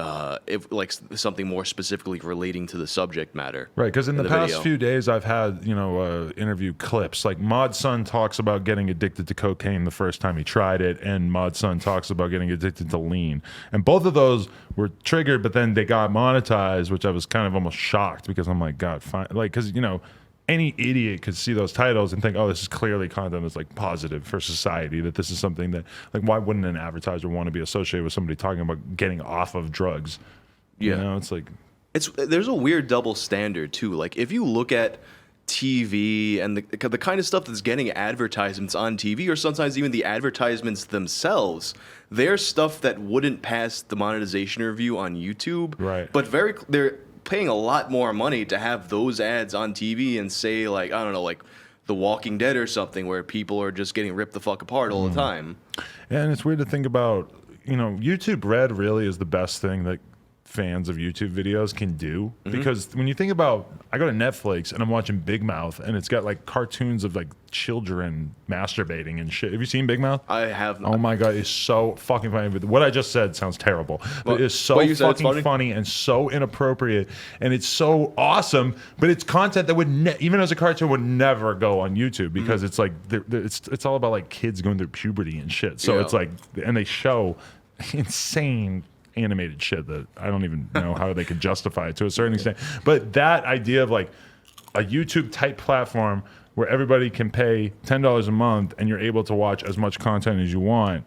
if like something more specifically relating to the subject matter. Right, because in the past few days I've had, interview clips. Like Mod Sun talks about getting addicted to cocaine the first time he tried it, and Mod Sun talks about getting addicted to lean. And both of those were triggered, but then they got monetized, which I was kind of almost shocked because I'm like, God, fine. Like, because, any idiot could see those titles and think, oh, this is clearly content that's like positive for society, that this is something that, like, why wouldn't an advertiser want to be associated with somebody talking about getting off of drugs? Yeah. It's like, there's a weird double standard too. Like if you look at TV and the kind of stuff that's getting advertisements on TV, or sometimes even the advertisements themselves, they're stuff that wouldn't pass the monetization review on YouTube. Right. But they're paying a lot more money to have those ads on TV and say, like, I don't know, like The Walking Dead or something, where people are just getting ripped the fuck apart all the time. Yeah, and it's weird to think about, YouTube Red really is the best thing that fans of YouTube videos can do, because when you think about, I go to Netflix and I'm watching Big Mouth and it's got like cartoons of like children masturbating and shit. Have you seen Big Mouth? I have not. Oh my God, it's so fucking funny. What I just said sounds terrible, but it's so fucking funny and so inappropriate, and it's so awesome. But it's content that would even as a cartoon would never go on YouTube, because it's like it's all about like kids going through puberty and shit. So it's like, and they show insane animated shit that I don't even know how they could justify it to a certain extent. But that idea of like a YouTube type platform where everybody can pay $10 a month and you're able to watch as much content as you want,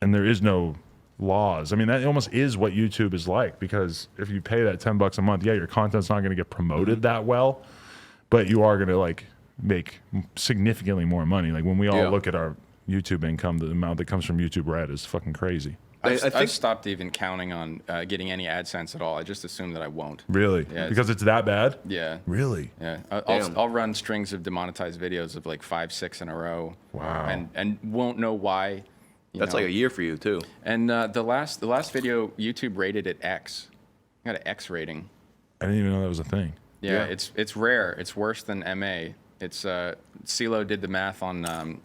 and there is no laws. I mean, that almost is what YouTube is like, because if you pay that $10 a month, your content's not going to get promoted that well, but you are going to like make significantly more money. Like when we all look at our YouTube income, the amount that comes from YouTube Red is fucking crazy. I've stopped even counting on getting any AdSense at all. I just assume that I won't. Really? Yeah, because it's that bad? Yeah. Really? Yeah. I'll run strings of demonetized videos of like 5, 6 in a row. Wow. And won't know why. That's like a year for you too. And the last video, YouTube rated it X. I got an X rating. I didn't even know that was a thing. Yeah. It's rare. It's worse than MA. It's CeeLo did the math on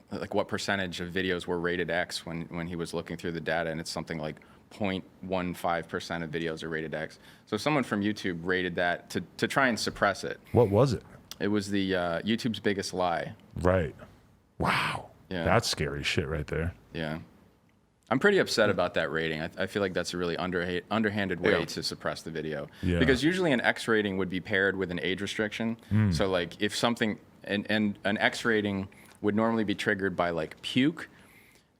like what percentage of videos were rated X when he was looking through the data, and it's something like 0.15% of videos are rated X. So someone from YouTube rated that to try and suppress it. What was it? It was the YouTube's biggest lie. Right. Wow. Yeah. That's scary shit right there. Yeah. I'm pretty upset about that rating. I feel like that's a really underhanded way to suppress the video. Yeah. Because usually an X rating would be paired with an age restriction. So like if something, and an X rating would normally be triggered by like puke,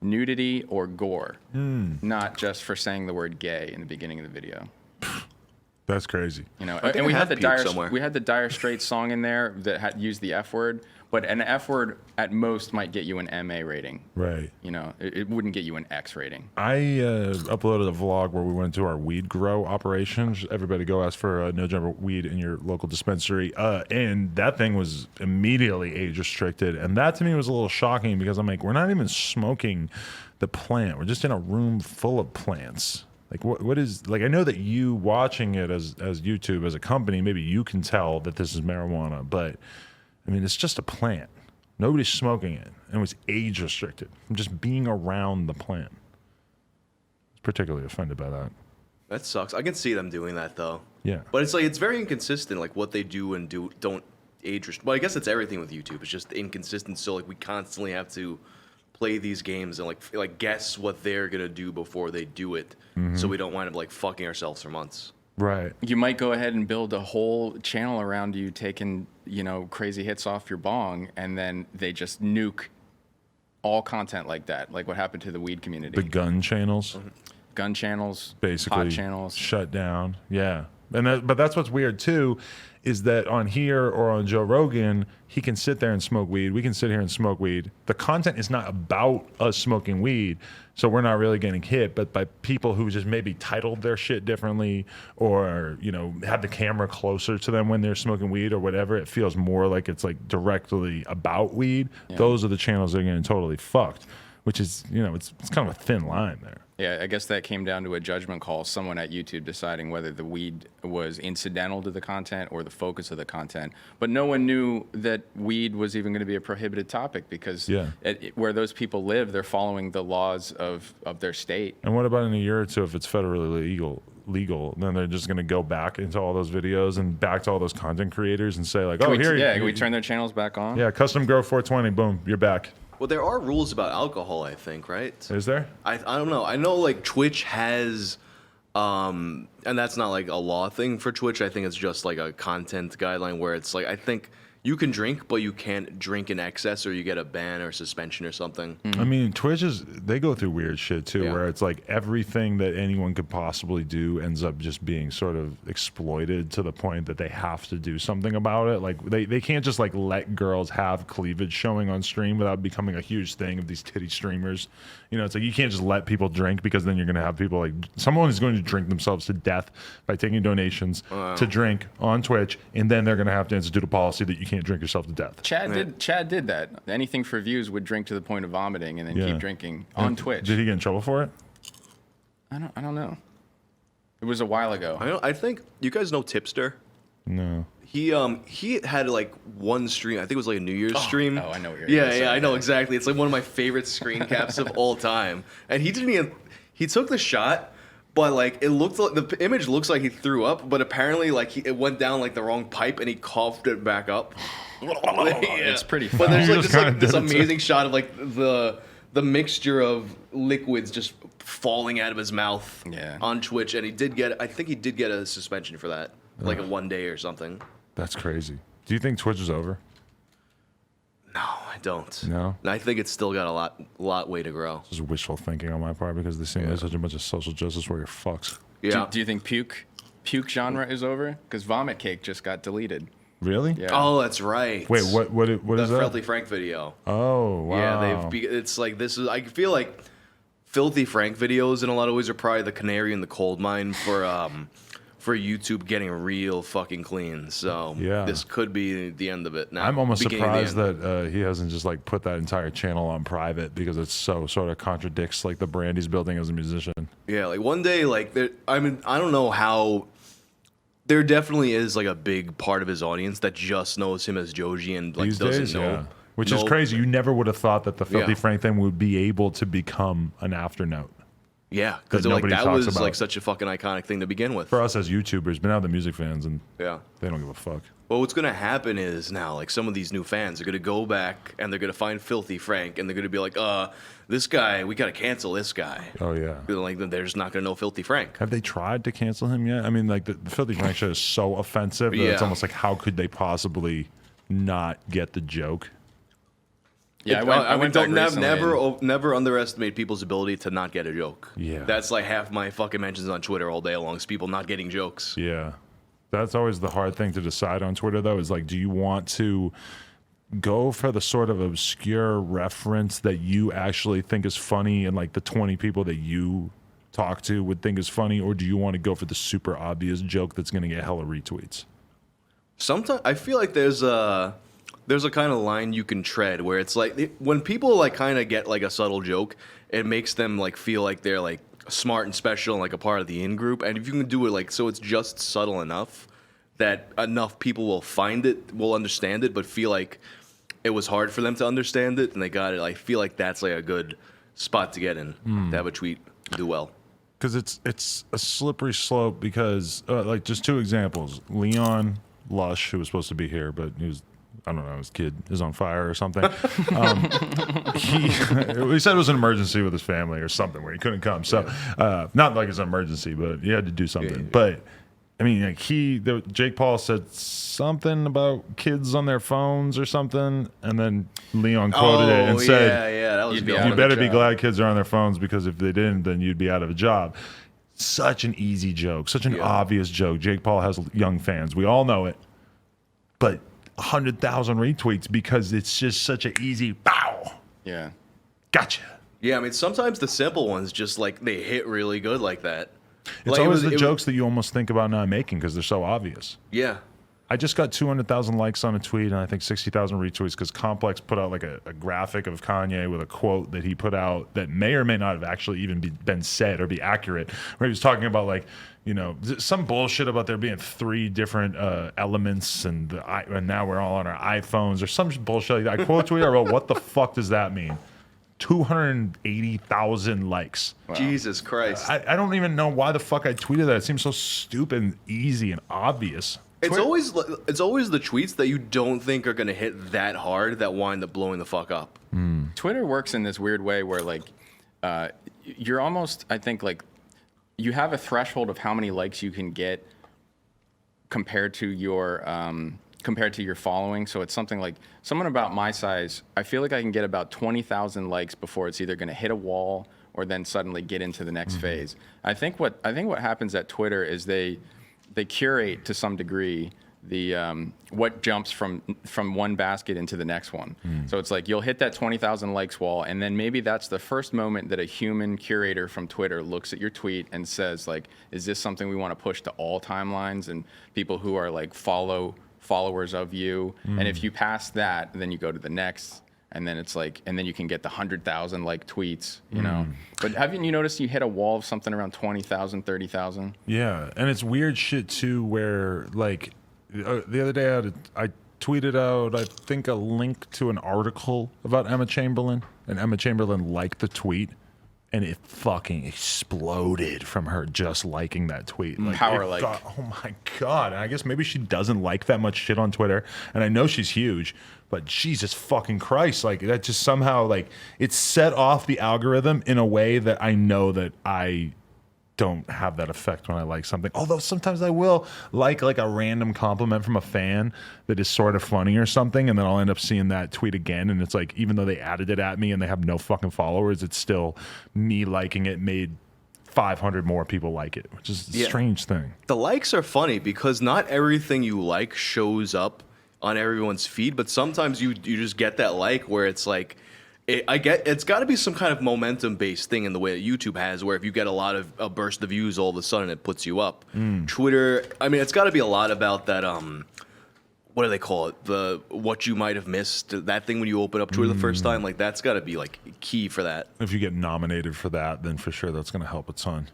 nudity, or gore. Not just for saying the word gay in the beginning of the video. That's crazy. You know, I think and we had the Dire Straits song in there that had used the F word, but an F word at most might get you an MA rating. Right. You know, it wouldn't get you an X rating. I uploaded a vlog where we went to our weed grow operations. Everybody go ask for no jumper weed in your local dispensary. And that thing was immediately age restricted. And that to me was a little shocking because I'm like, we're not even smoking the plant. We're just in a room full of plants. Like what is, like, I know that you watching it as YouTube, as a company, maybe you can tell that this is marijuana, but I mean, it's just a plant. Nobody's smoking it. And it was age restricted. I'm just being around the plant. I was particularly offended by that. That sucks. I can see them doing that though. Yeah. But it's like it's very inconsistent, like what they do and don't age restrict. Well, I guess it's everything with YouTube. It's just inconsistent. So like we constantly have to play these games and like guess what they're gonna do before they do it, so we don't wind up like fucking ourselves for months. Right. You might go ahead and build a whole channel around you taking, you know, crazy hits off your bong, and then they just nuke all content like that, like what happened to the weed community. The gun channels. Gun channels, Basically pot channels. shut down. Yeah. But that's what's weird too, is that on here or on Joe Rogan, he can sit there and smoke weed. We can sit here and smoke weed. The content is not about us smoking weed, so we're not really getting hit, but by people who just maybe titled their shit differently or, you know, have the camera closer to them when they're smoking weed or whatever, it feels more like it's like directly about weed. Yeah. Those are the channels that are getting totally fucked, which is, you know, it's kind of a thin line there. Yeah, I guess that came down to a judgment call, someone at YouTube deciding whether the weed was incidental to the content or the focus of the content. But no one knew that weed was even going to be a prohibited topic because where those people live, they're following the laws of their state. And what about in a year or two if it's federally legal, then they're just going to go back into all those videos and back to all those content creators and say like, can we turn their channels back on? Yeah, custom grow 420, boom, you're back. Well, there are rules about alcohol, I think, right? Is there? I don't know. I know like Twitch has, and that's not like a law thing for Twitch. I think it's just like a content guideline where it's like, I think you can drink, but you can't drink in excess or you get a ban or suspension or something. I mean, Twitch they go through weird shit too, where it's like everything that anyone could possibly do ends up just being sort of exploited to the point that they have to do something about it. Like they can't just like let girls have cleavage showing on stream without becoming a huge thing of these titty streamers. You know, it's like you can't just let people drink because then you're going to have people like someone is going to drink themselves to death by taking donations to drink on Twitch, and then they're going to have to institute a policy that you can't drink yourself to death. Chad did that. Anything for views would drink to the point of vomiting and then keep drinking on Twitch. Did he get in trouble for it? I don't know. It was a while ago. I think you guys know Tipster. No. He had like one stream. I think it was like a New Year's stream. Oh, I know what you're Yeah, saying. I know exactly. It's like one of my favorite screen caps of all time. And he didn't even. He took the shot, but like it looked like the image looks like he threw up, but apparently like it went down like the wrong pipe and he coughed it back up. It's pretty But funny. there's like this amazing shot of like the mixture of liquids just falling out of his mouth on Twitch, and I think he did get a suspension for that, like a 1 day or something. That's crazy. Do you think Twitch is over? No, I don't. No? I think it's still got a lot way to grow. This is wishful thinking on my part because they seem like such a bunch of social justice warrior fucks. Yeah. Do you think puke genre is over? Because Vomit Cake just got deleted. Really? Yeah. Oh, that's right. Wait, what is that? The Filthy Frank video. Oh, wow. Yeah, it's like this is. I feel like Filthy Frank videos in a lot of ways are probably the canary in the coal mine for YouTube getting real fucking clean. So this could be the end of it now. I'm almost surprised that he hasn't just like put that entire channel on private because it so sort of contradicts like the brand he's building as a musician. Yeah, like one day, like I don't know how. There definitely is like a big part of his audience that just knows him as Joji and like doesn't know. Which is crazy. You never would have thought that the Filthy Frank thing would be able to become an afternote. Yeah, because that like nobody that talks was about. like such a fucking iconic thing to begin with. For us as YouTubers, but now the music fans, and Yeah. they don't give a fuck. Well, what's gonna happen is now, like some of these new fans are gonna go back and they're gonna find Filthy Frank and they're gonna be like, this guy, we gotta cancel this guy. Oh yeah. Like they're just not gonna know Filthy Frank. Have they tried to cancel him yet? I mean, like the Filthy Frank show is so offensive that it's Yeah. almost like how could they possibly not get the joke? Yeah, I went back recently and- never underestimate people's ability to not get a joke. Yeah. That's like half my fucking mentions on Twitter all day long is people not getting jokes. Yeah. That's always the hard thing to decide on Twitter, though, is like, do you want to go for the sort of obscure reference that you actually think is funny and like the 20 people that you talk to would think is funny, or do you want to go for the super obvious joke that's going to get hella retweets? Sometimes I feel like there's a kind of line you can tread where it's like when people like kind of get like a subtle joke, it makes them like feel like they're like smart and special and like a part of the in group. And if you can do it like so it's just subtle enough that enough people will find it, will understand it, but feel like it was hard for them to understand it and they got it. I feel like that's like a good spot to get in to have a tweet do well. Because it's a slippery slope because like just two examples. Leon Lush, who was supposed to be here, but he was, I don't know, his kid is on fire or something. He said it was an emergency with his family or something where he couldn't come. So not like it's an emergency, but he had to do something. Yeah. But I mean, like Jake Paul said something about kids on their phones or something, and then Leon quoted it and said, that was You'd good. be out "You of a better be job." glad kids are on their phones because if they didn't, then you'd be out of a job." Such an easy joke, such an obvious joke. Jake Paul has young fans. We all know it. But 100,000 retweets because it's just such an easy bow. Yeah. Gotcha. Yeah, I mean sometimes the simple ones just like they hit really good like that. It's Like, always the jokes that you almost think about not making because they're so obvious. Yeah. I just got 200,000 likes on a tweet and I think 60,000 retweets because Complex put out like a graphic of Kanye with a quote that he put out that may or may not have actually even been said or be accurate. Where he was talking about like, you know, some bullshit about there being 3 different elements and now we're all on our iPhones or some bullshit. I quote tweet, I wrote, "What the fuck does that mean?" 280,000 likes. Wow. Jesus Christ. I don't even know why the fuck I tweeted that. It seems so stupid and easy and obvious. It's always the tweets that you don't think are gonna hit that hard that wind up blowing the fuck up. Twitter works in this weird way where like you're almost, I think, like you have a threshold of how many likes you can get compared to your following. So it's something like someone about my size, I feel like I can get about 20,000 likes before it's either going to hit a wall or then suddenly get into the next phase. I think what happens at Twitter is they curate to some degree the what jumps from one basket into the next one. So it's like you'll hit that 20,000 likes wall, and then maybe that's the first moment that a human curator from Twitter looks at your tweet and says like, is this something we want to push to all timelines and people who are like followers of you? And if you pass that, then you go to the next. And then it's like, and then you can get the 100,000 like tweets, you know. But haven't you noticed you hit a wall of something around 20,000, 30,000? Yeah, and it's weird shit too where like the other day I tweeted out I think a link to an article about Emma Chamberlain, and Emma Chamberlain liked the tweet and it fucking exploded from her just liking that tweet. Like, Power it like. oh my God. And I guess maybe she doesn't like that much shit on Twitter. And I know she's huge, but Jesus fucking Christ. Like that just somehow like it set off the algorithm in a way that I know that I don't have that effect when I like something. Although sometimes I will like a random compliment from a fan that is sort of funny or something, and then I'll end up seeing that tweet again, and it's like even though they added it at me and they have no fucking followers, it's still me liking it made 500 more people like it, which is a strange thing. The likes are funny because not everything you like shows up on everyone's feed, but sometimes you just get that like where it's like it's got to be some kind of momentum-based thing in the way that YouTube has, where if you get a burst of views, all of a sudden it puts you up. Twitter, I mean, it's got to be a lot about that. What do they call it? What you might have missed. That thing when you open up Twitter the first time, like that's got to be like key for that. If you get nominated for that, then for sure that's going to help a ton.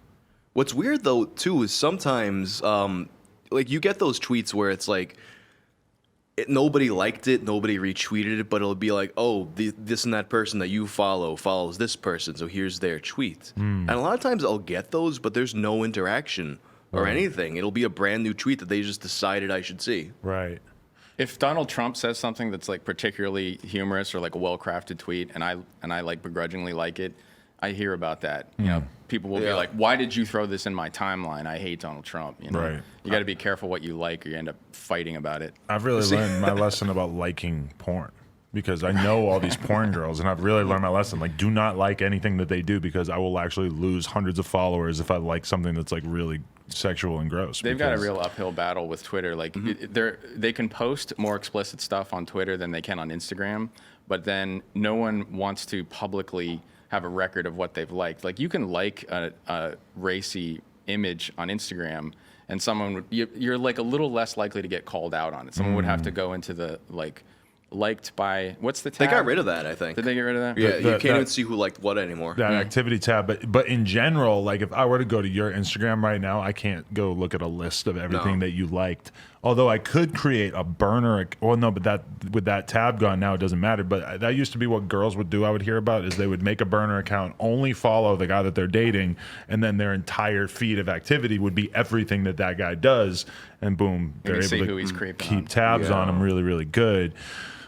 What's weird though too is sometimes like you get those tweets where it's like nobody liked it, nobody retweeted it, but it'll be like, oh, this and that person that you follow follows this person, so here's their tweet. And a lot of times I'll get those, but there's no interaction or anything. It'll be a brand new tweet that they just decided I should see. Right. If Donald Trump says something that's like particularly humorous or like a well-crafted tweet, and I like begrudgingly like it, I hear about that. You know, people will be like, "Why did you throw this in my timeline? I hate Donald Trump." You know, Right. You got to be careful what you like, or you end up fighting about it. I've really learned my lesson about liking porn because I know all these porn girls, and I've really learned my lesson. Like, do not like anything that they do because I will actually lose hundreds of followers if I like something that's like really sexual and gross. They've got a real uphill battle with Twitter. Like, they can post more explicit stuff on Twitter than they can on Instagram, but then no one wants to publicly have a record of what they've liked. Like, you can like a racy image on Instagram, and someone would, you're like a little less likely to get called out on it. Someone would have to go into the like liked by, what's the tab? They got rid of that, I think. Did they get rid of that? Yeah, you can't even see who liked what anymore. That activity tab, but in general, like if I were to go to your Instagram right now, I can't go look at a list of everything that you liked. Although I could create a burner. Well, no, but that with that tab gone now, it doesn't matter. But that used to be what girls would do. I would hear about is they would make a burner account, only follow the guy that they're dating, and then their entire feed of activity would be everything that guy does, and boom, they're able see who he's to creeping keep on. tabs on him really, really good.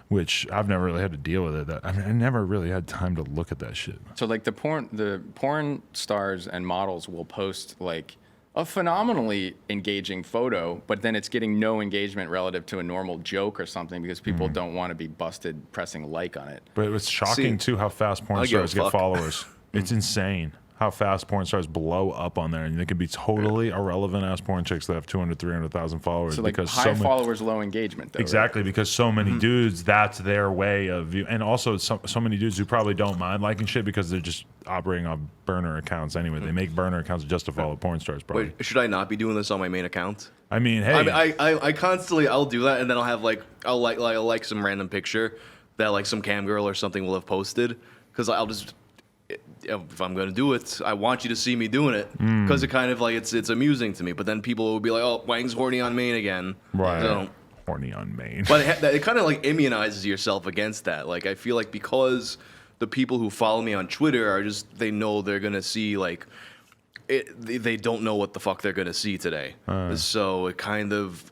Which I've never really had to deal with it. I never really had time to look at that shit. So like the porn stars and models will post like a phenomenally engaging photo, but then it's getting no engagement relative to a normal joke or something because people don't want to be busted pressing like on it. But it's shocking too how fast porn stars get followers. It's insane how fast porn stars blow up on there, and they can be totally irrelevant ass porn chicks that have 200, 300,000 followers. So like because high followers, low engagement. Though, exactly, right? because so many dudes, that's their way of view. And also so many dudes who probably don't mind liking shit because they're just operating on burner accounts anyway. They make burner accounts just to follow porn stars. Probably. Wait, should I not be doing this on my main account? I mean, hey, I constantly I'll do that, and then I'll have I'll like some random picture that like some cam girl or something will have posted, because I'll just, if I'm gonna do it, I want you to see me doing it, because it kind of like it's amusing to me. But then people will be like, "Oh, Wang's horny on main again." right? So, Horny on main. but it kind of like immunizes yourself against that. Like, I feel like because the people who follow me on Twitter are just, they know they're gonna see like they don't know what the fuck they're gonna see today. So it kind of,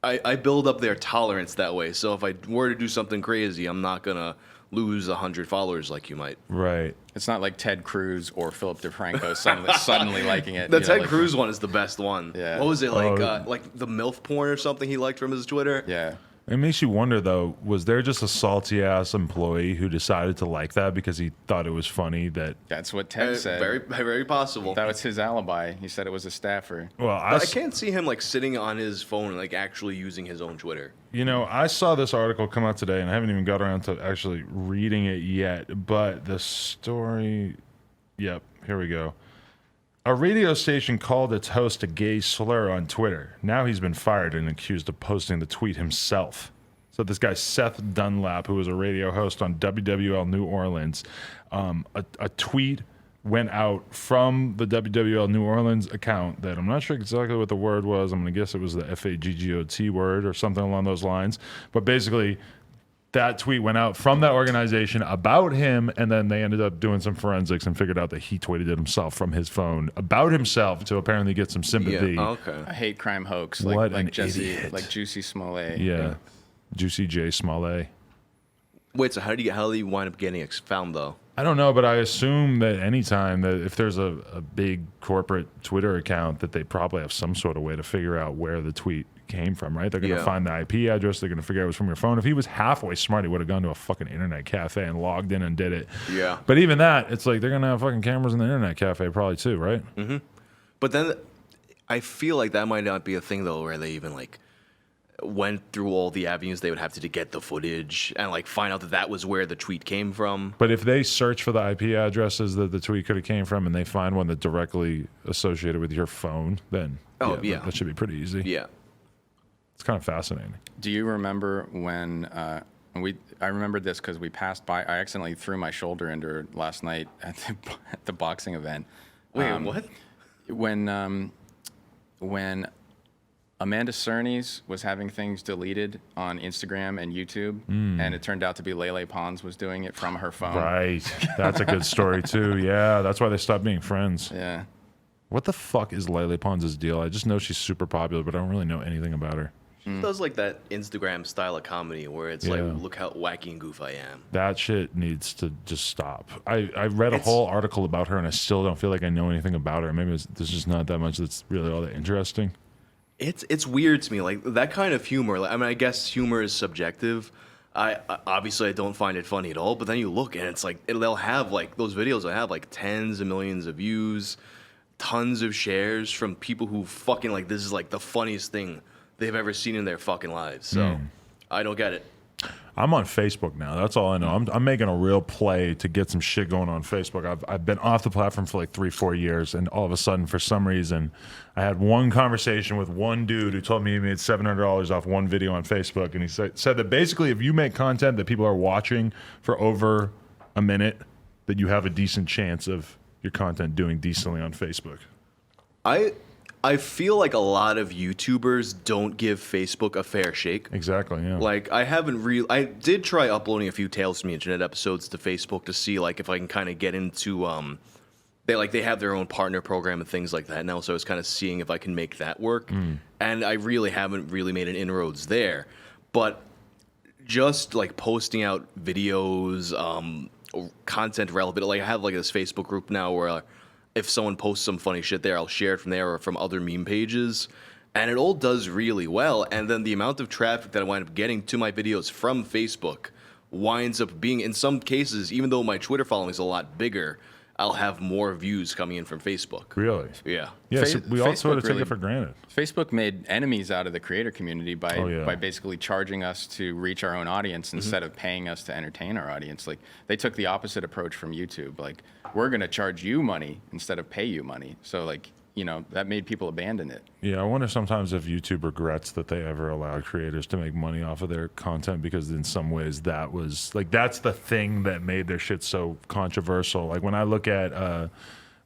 I build up their tolerance that way. So if I were to do something crazy, I'm not gonna lose 100 followers like you might. Right. It's not like Ted Cruz or Philip DeFranco suddenly liking it. The you know, Ted like, Cruz one is the best one. Yeah. What was it, like the MILF porn or something he liked from his Twitter? Yeah. It makes you wonder, though, was there just a salty ass employee who decided to like that because he thought it was funny that? That's what Ted said. Very, very possible. That was his alibi. He said it was a staffer. Well, I can't see him like sitting on his phone and like actually using his own Twitter. You know, I saw this article come out today, and I haven't even got around to actually reading it yet. But the story, yep, here we go. A radio station called its host a gay slur on Twitter. Now he's been fired and accused of posting the tweet himself. So this guy, Seth Dunlap, who was a radio host on WWL New Orleans, a tweet went out from the WWL New Orleans account that I'm not sure exactly what the word was. I'm going to guess it was the FAGGOT word or something along those lines. But basically, that tweet went out from that organization about him, and then they ended up doing some forensics and figured out that he tweeted it himself from his phone about himself to apparently get some sympathy. Yeah. Okay. A hate crime hoax. What like an Jesse, idiot. like Juicy Smollett. Yeah. Juicy J. Smollett. Wait, so how did he wind up getting found though? I don't know, but I assume that anytime that if there's a big corporate Twitter account, that they probably have some sort of way to figure out where the tweet came from, right? They're going to find the IP address. They're going to figure out it was from your phone. If he was halfway smart, he would have gone to a fucking internet cafe and logged in and did it. Yeah. But even that, it's like they're going to have fucking cameras in the internet cafe probably too, right? Mm-hmm. But then I feel like that might not be a thing though, where they even like went through all the avenues they would have to get the footage and like find out that was where the tweet came from. But if they search for the IP addresses that the tweet could have came from and they find one that directly associated with your phone, then that should be pretty easy. Yeah. It's kind of fascinating. Do you remember when I remembered this because we passed by. I accidentally threw my shoulder into her last night at the boxing event. Wait, what? When Amanda Cerny's was having things deleted on Instagram and YouTube, and it turned out to be Lele Pons was doing it from her phone. Right. That's a good story, too. Yeah, that's why they stopped being friends. Yeah. What the fuck is Lele Pons' deal? I just know she's super popular, but I don't really know anything about her. She does like that Instagram style of comedy where it's like, look how wacky and goof I am. That shit needs to just stop. I read a whole article about her, and I still don't feel like I know anything about her. Maybe there's just not that much that's really all that interesting. It's weird to me, like that kind of humor. Like, I mean, I guess humor is subjective. I obviously I don't find it funny at all. But then you look and it's like they'll have like those videos that have like tens of millions of views, tons of shares from people who fucking like this is like the funniest thing they've ever seen in their fucking lives. So I don't get it. I'm on Facebook now. That's all I know. I'm making a real play to get some shit going on Facebook. I've been off the platform for like 3-4 years, and all of a sudden, for some reason, I had one conversation with one dude who told me he made $700 off one video on Facebook, and he said that basically if you make content that people are watching for over a minute, that you have a decent chance of your content doing decently on Facebook. I feel like a lot of YouTubers don't give Facebook a fair shake. Exactly, yeah. Like, I did try uploading a few Tales from the Internet episodes to Facebook to see, like, if I can kind of get into, they have their own partner program and things like that now, so I was kind of seeing if I can make that work. And I really haven't really made an inroads there. But just, like, posting out videos, content relevant, like, I have, like, this Facebook group now where if someone posts some funny shit there, I'll share it from there or from other meme pages. And it all does really well. And then the amount of traffic that I wind up getting to my videos from Facebook winds up being, in some cases, even though my Twitter following is a lot bigger, I'll have more views coming in from Facebook. Really? Yeah. Yeah, so we all sort of take really, it for granted. Facebook made enemies out of the creator community by basically charging us to reach our own audience instead of paying us to entertain our audience. Like, they took the opposite approach from YouTube. Like, we're going to charge you money instead of pay you money. So, like, you know, that made people abandon it. Yeah, I wonder sometimes if YouTube regrets that they ever allowed creators to make money off of their content, because in some ways that was like, that's the thing that made their shit so controversial. Like when I look at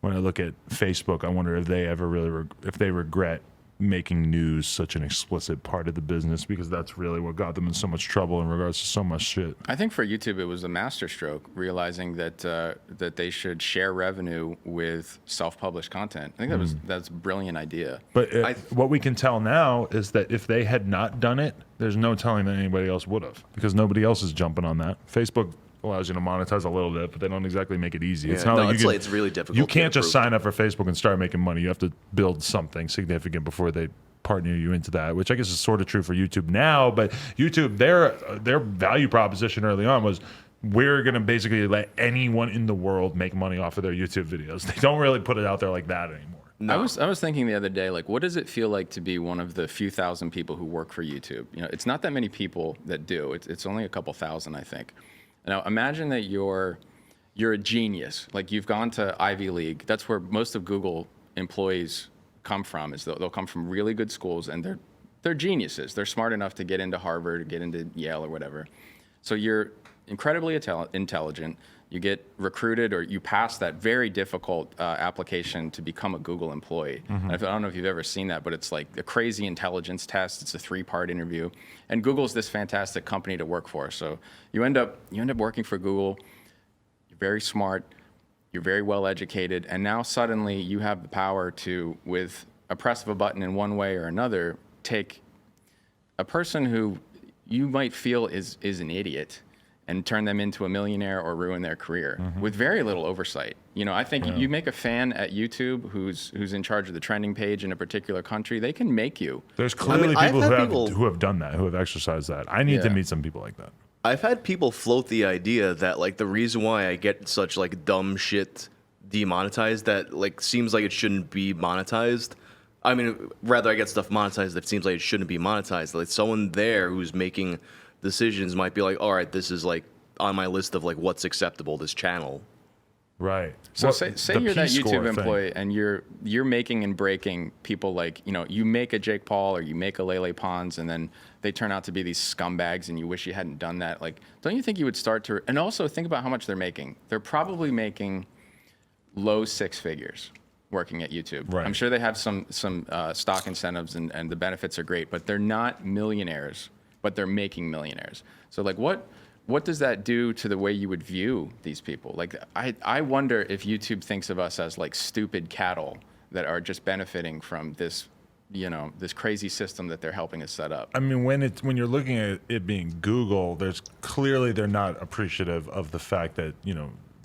Facebook, I wonder if they ever really if they regret making news such an explicit part of the business, because that's really what got them in so much trouble in regards to so much shit. I think for YouTube it was a masterstroke, realizing that that they should share revenue with self-published content. I think that's a brilliant idea. But what we can tell now is that if they had not done it, there's no telling that anybody else would have, because nobody else is jumping on that. Facebook allows you to monetize a little bit, but they don't exactly make it easy. It's not it's really difficult. You can't just sign up for Facebook and start making money. You have to build something significant before they partner you into that, which I guess is sort of true for YouTube now. But YouTube, their value proposition early on was, we're going to basically let anyone in the world make money off of their YouTube videos. They don't really put it out there like that anymore. No. I was thinking the other day, like, what does it feel like to be one of the few thousand people who work for YouTube? You know, it's not that many people that do. It's only a couple thousand, I think. Now, imagine that you're a genius. Like, you've gone to Ivy League. That's where most of Google employees come from. Is they'll come from really good schools, and they're geniuses. They're smart enough to get into Harvard, get into Yale, or whatever. So you're incredibly intelligent. You get recruited, or you pass that very difficult application to become a Google employee. And I don't know if you've ever seen that, but it's like a crazy intelligence test. It's a 3-part interview, and Google's this fantastic company to work for. So you end up working for Google. You're very smart. You're very well educated, and now suddenly you have the power to, with a press of a button in one way or another, take a person who you might feel is an idiot and turn them into a millionaire or ruin their career with very little oversight. You know, I think you make a fan at YouTube who's in charge of the trending page in a particular country, they can make you. There's clearly people who have done that, who have exercised that. I need to meet some people like that. I've had people float the idea that, like, the reason why I get such, like, dumb shit demonetized that, like, seems like it shouldn't be monetized. I mean, rather I get stuff monetized that seems like it shouldn't be monetized. Like, someone there who's making decisions might be like, all right, this is like on my list of like what's acceptable, this channel. Right. So say you're that YouTube employee and you're making and breaking people, like, you know, you make a Jake Paul or you make a Lele Pons, and then they turn out to be these scumbags and you wish you hadn't done that. Like, don't you think you would start to, and also think about how much they're making. They're probably making low 6 figures. working at YouTube. Right. I'm sure they have some stock incentives and the benefits are great, but they're not millionaires, but they're making millionaires. So like what does that do to the way you would view these people? Like I wonder if YouTube thinks of us as like stupid cattle that are just benefiting from this, this crazy system that they're helping us set up. I mean, when you're looking at it being Google, they're not appreciative of the fact that,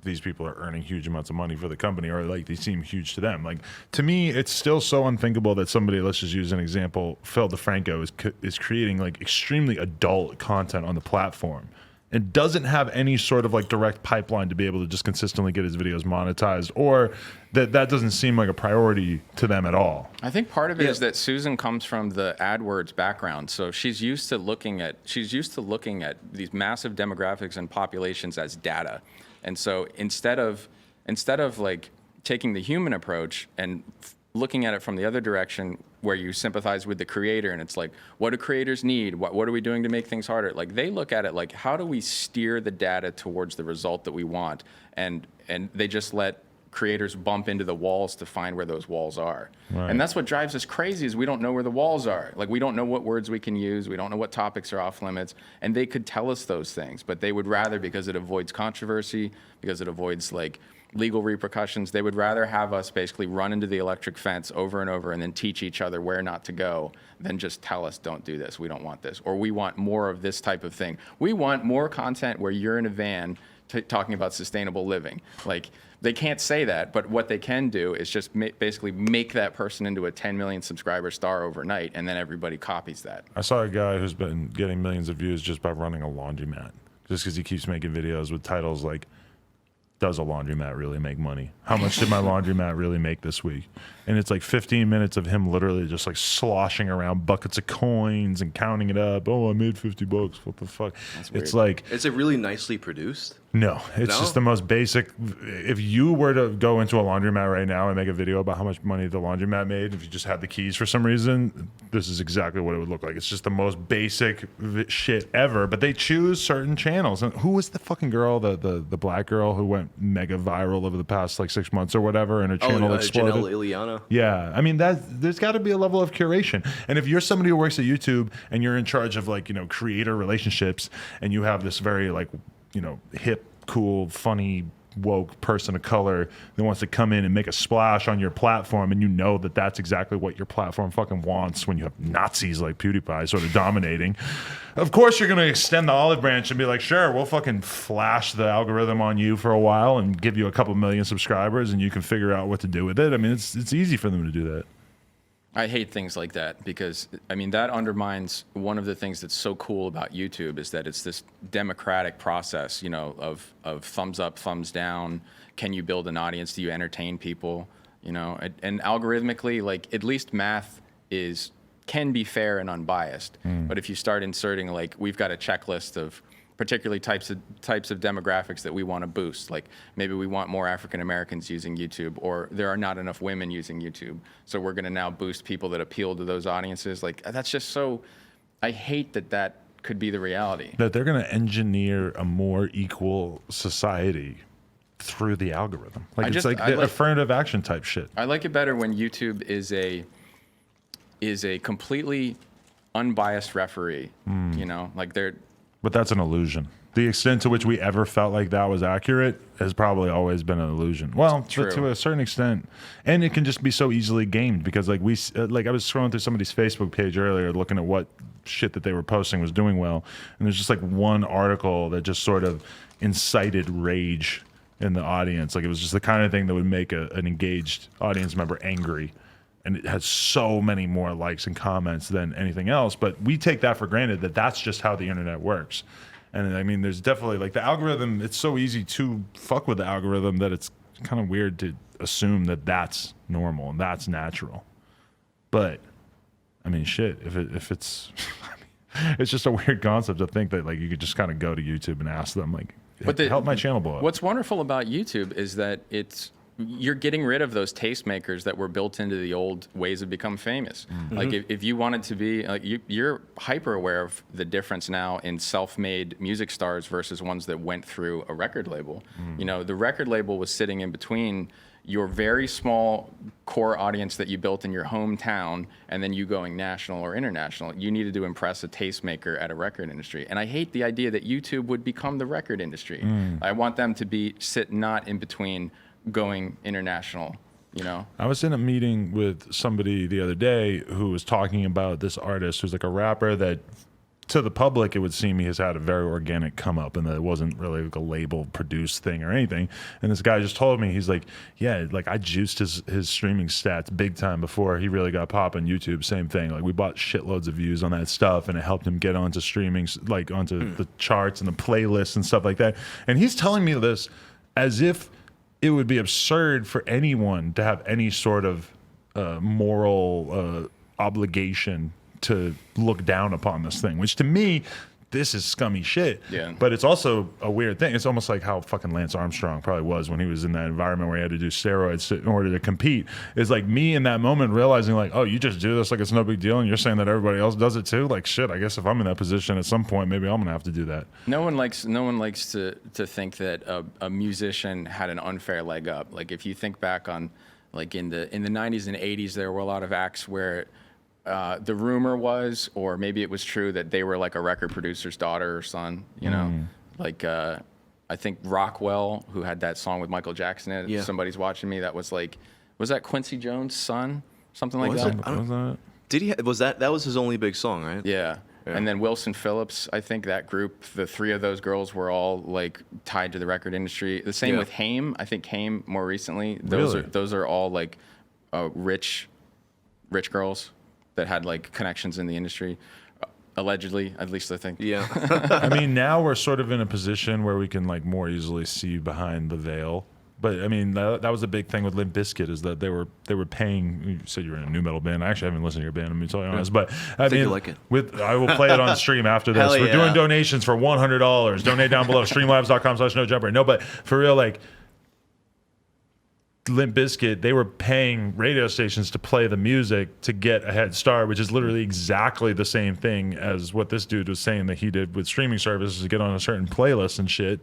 these people are earning huge amounts of money for the company, or like they seem huge to them. Like, to me, it's still so unthinkable that somebody, let's just use an example, Phil DeFranco is creating like extremely adult content on the platform and doesn't have any sort of like direct pipeline to be able to just consistently get his videos monetized, or that doesn't seem like a priority to them at all. I think part of it is that Susan comes from the AdWords background, so she's used to looking at these massive demographics and populations as data. And so instead of like taking the human approach and looking at it from the other direction, where you sympathize with the creator and it's like, what do creators need? What are we doing to make things harder? Like, they look at it like, how do we steer the data towards the result that we want? And they just let creators bump into the walls to find where those walls are. Right. And that's what drives us crazy, is we don't know where the walls are. Like, we don't know what words we can use. We don't know what topics are off limits. And they could tell us those things, but they would rather, because it avoids controversy, because it avoids like legal repercussions, they would rather have us basically run into the electric fence over and over and then teach each other where not to go than just tell us, don't do this, we don't want this, or we want more of this type of thing. We want more content where you're in a van talking about sustainable living. Like, they can't say that, but what they can do is just basically make that person into a 10 million subscriber star overnight, and then everybody copies that. I saw a guy who's been getting millions of views just by running a laundromat, just because he keeps making videos with titles like, does a laundromat really make money? How much did my laundromat really make this week? And it's like 15 minutes of him literally just like sloshing around buckets of coins and counting it up. Oh, I made $50. What the fuck? It's like, is it really nicely produced? No, it's just the most basic. If you were to go into a laundromat right now and make a video about how much money the laundromat made, if you just had the keys for some reason, this is exactly what it would look like. It's just the most basic shit ever, but they choose certain channels. And who was the fucking girl, the black girl who went mega viral over the past like 6 months or whatever, and her channel exploded? Janelle Iliana. Yeah, I mean, there's got to be a level of curation. And if you're somebody who works at YouTube and you're in charge of like, creator relationships, and you have this very like, hip, cool, funny, woke person of color that wants to come in and make a splash on your platform, and that's exactly what your platform fucking wants when you have Nazis like PewDiePie sort of dominating, of course you're going to extend the olive branch and be like, sure, we'll fucking flash the algorithm on you for a while and give you a couple million subscribers, and you can figure out what to do with it. I mean, it's easy for them to do that. I hate things like that, because I mean, that undermines one of the things that's so cool about YouTube, is that it's this democratic process, of thumbs up, thumbs down. Can you build an audience? Do you entertain people? And algorithmically, like, at least math can be fair and unbiased. But if you start inserting, like, we've got a checklist of particularly types of demographics that we want to boost. Like, maybe we want more African Americans using YouTube, or there are not enough women using YouTube, so we're going to now boost people that appeal to those audiences. Like, that's just so, I hate that could be the reality. That they're going to engineer a more equal society through the algorithm. Like, it's like affirmative action type shit. I like it better when YouTube is a completely unbiased referee. Like, they're. But that's an illusion. The extent to which we ever felt like that was accurate has probably always been an illusion. Well, to a certain extent, and it can just be so easily gamed, because like I was scrolling through somebody's Facebook page earlier, looking at what shit that they were posting was doing well, and there's just like one article that just sort of incited rage in the audience. Like, it was just the kind of thing that would make an engaged audience member angry. And it has so many more likes and comments than anything else. But we take that for granted, that's just how the internet works. And I mean, there's definitely like the algorithm. It's so easy to fuck with the algorithm that it's kind of weird to assume that that's normal and that's natural. But I mean, shit, if it's, it's just a weird concept to think that like you could just kind of go to YouTube and ask them like, help my channel blow up. What's wonderful about YouTube is that you're getting rid of those tastemakers that were built into the old ways of become famous. Mm-hmm. Like, if you wanted to be, like, you're hyper aware of the difference now in self-made music stars versus ones that went through a record label. The record label was sitting in between, your very small core audience that you built in your hometown and then you going national or international. You needed to impress a tastemaker at a record industry. And I hate the idea that YouTube would become the record industry. I want them to sit not in between going international, you know? I was in a meeting with somebody the other day who was talking about this artist who's like a rapper that, to the public, it would seem he has had a very organic come up and that it wasn't really like a label produced thing or anything. And this guy just told me, he's like, yeah, like I juiced his streaming stats big time before he really got pop on YouTube. Same thing. Like we bought shitloads of views on that stuff and it helped him get onto streaming, like onto the charts and the playlists and stuff like that. And he's telling me this as if it would be absurd for anyone to have any sort of moral obligation to look down upon this thing, which to me, this is scummy shit. Yeah. But it's also a weird thing. It's almost like how fucking Lance Armstrong probably was when he was in that environment where he had to do steroids in order to compete. It's like me in that moment realizing like, oh, you just do this like it's no big deal and you're saying that everybody else does it too? Like shit, I guess if I'm in that position at some point, maybe I'm gonna have to do that. No one likes to think that a musician had an unfair leg up. Like if you think back on like in the 90s and 80s, there were a lot of acts where the rumor was, or maybe it was true, that they were like a record producer's daughter or son, you know? Like, I think Rockwell, who had that song with Michael Jackson in it, Yeah. Somebody's Watching Me, that was like, was that Quincy Jones' son? Something like Was that? it? I don't- Did he? Was that was his only big song, right? Yeah. And then Wilson Phillips, I think that group, the three of those girls were all like tied to the record industry. The same with Haim. I think Haim more recently. Those are all like rich girls that had like connections in the industry, allegedly, at least I think. Yeah. I mean, now we're sort of in a position where we can like more easily see behind the veil. But I mean, that was a big thing with Limp Bizkit, is that they were paying. You said you were in a new metal band. I actually haven't listened to your band, I'm totally honest. But I mean, you like it. I will play it on stream after this. Hell We're yeah. doing donations for $100. Donate down below, streamlabs.com/nojumper. No, but for real, like Limp Bizkit, they were paying radio stations to play the music to get a head start, which is literally exactly the same thing as what this dude was saying that he did with streaming services to get on a certain playlist and shit.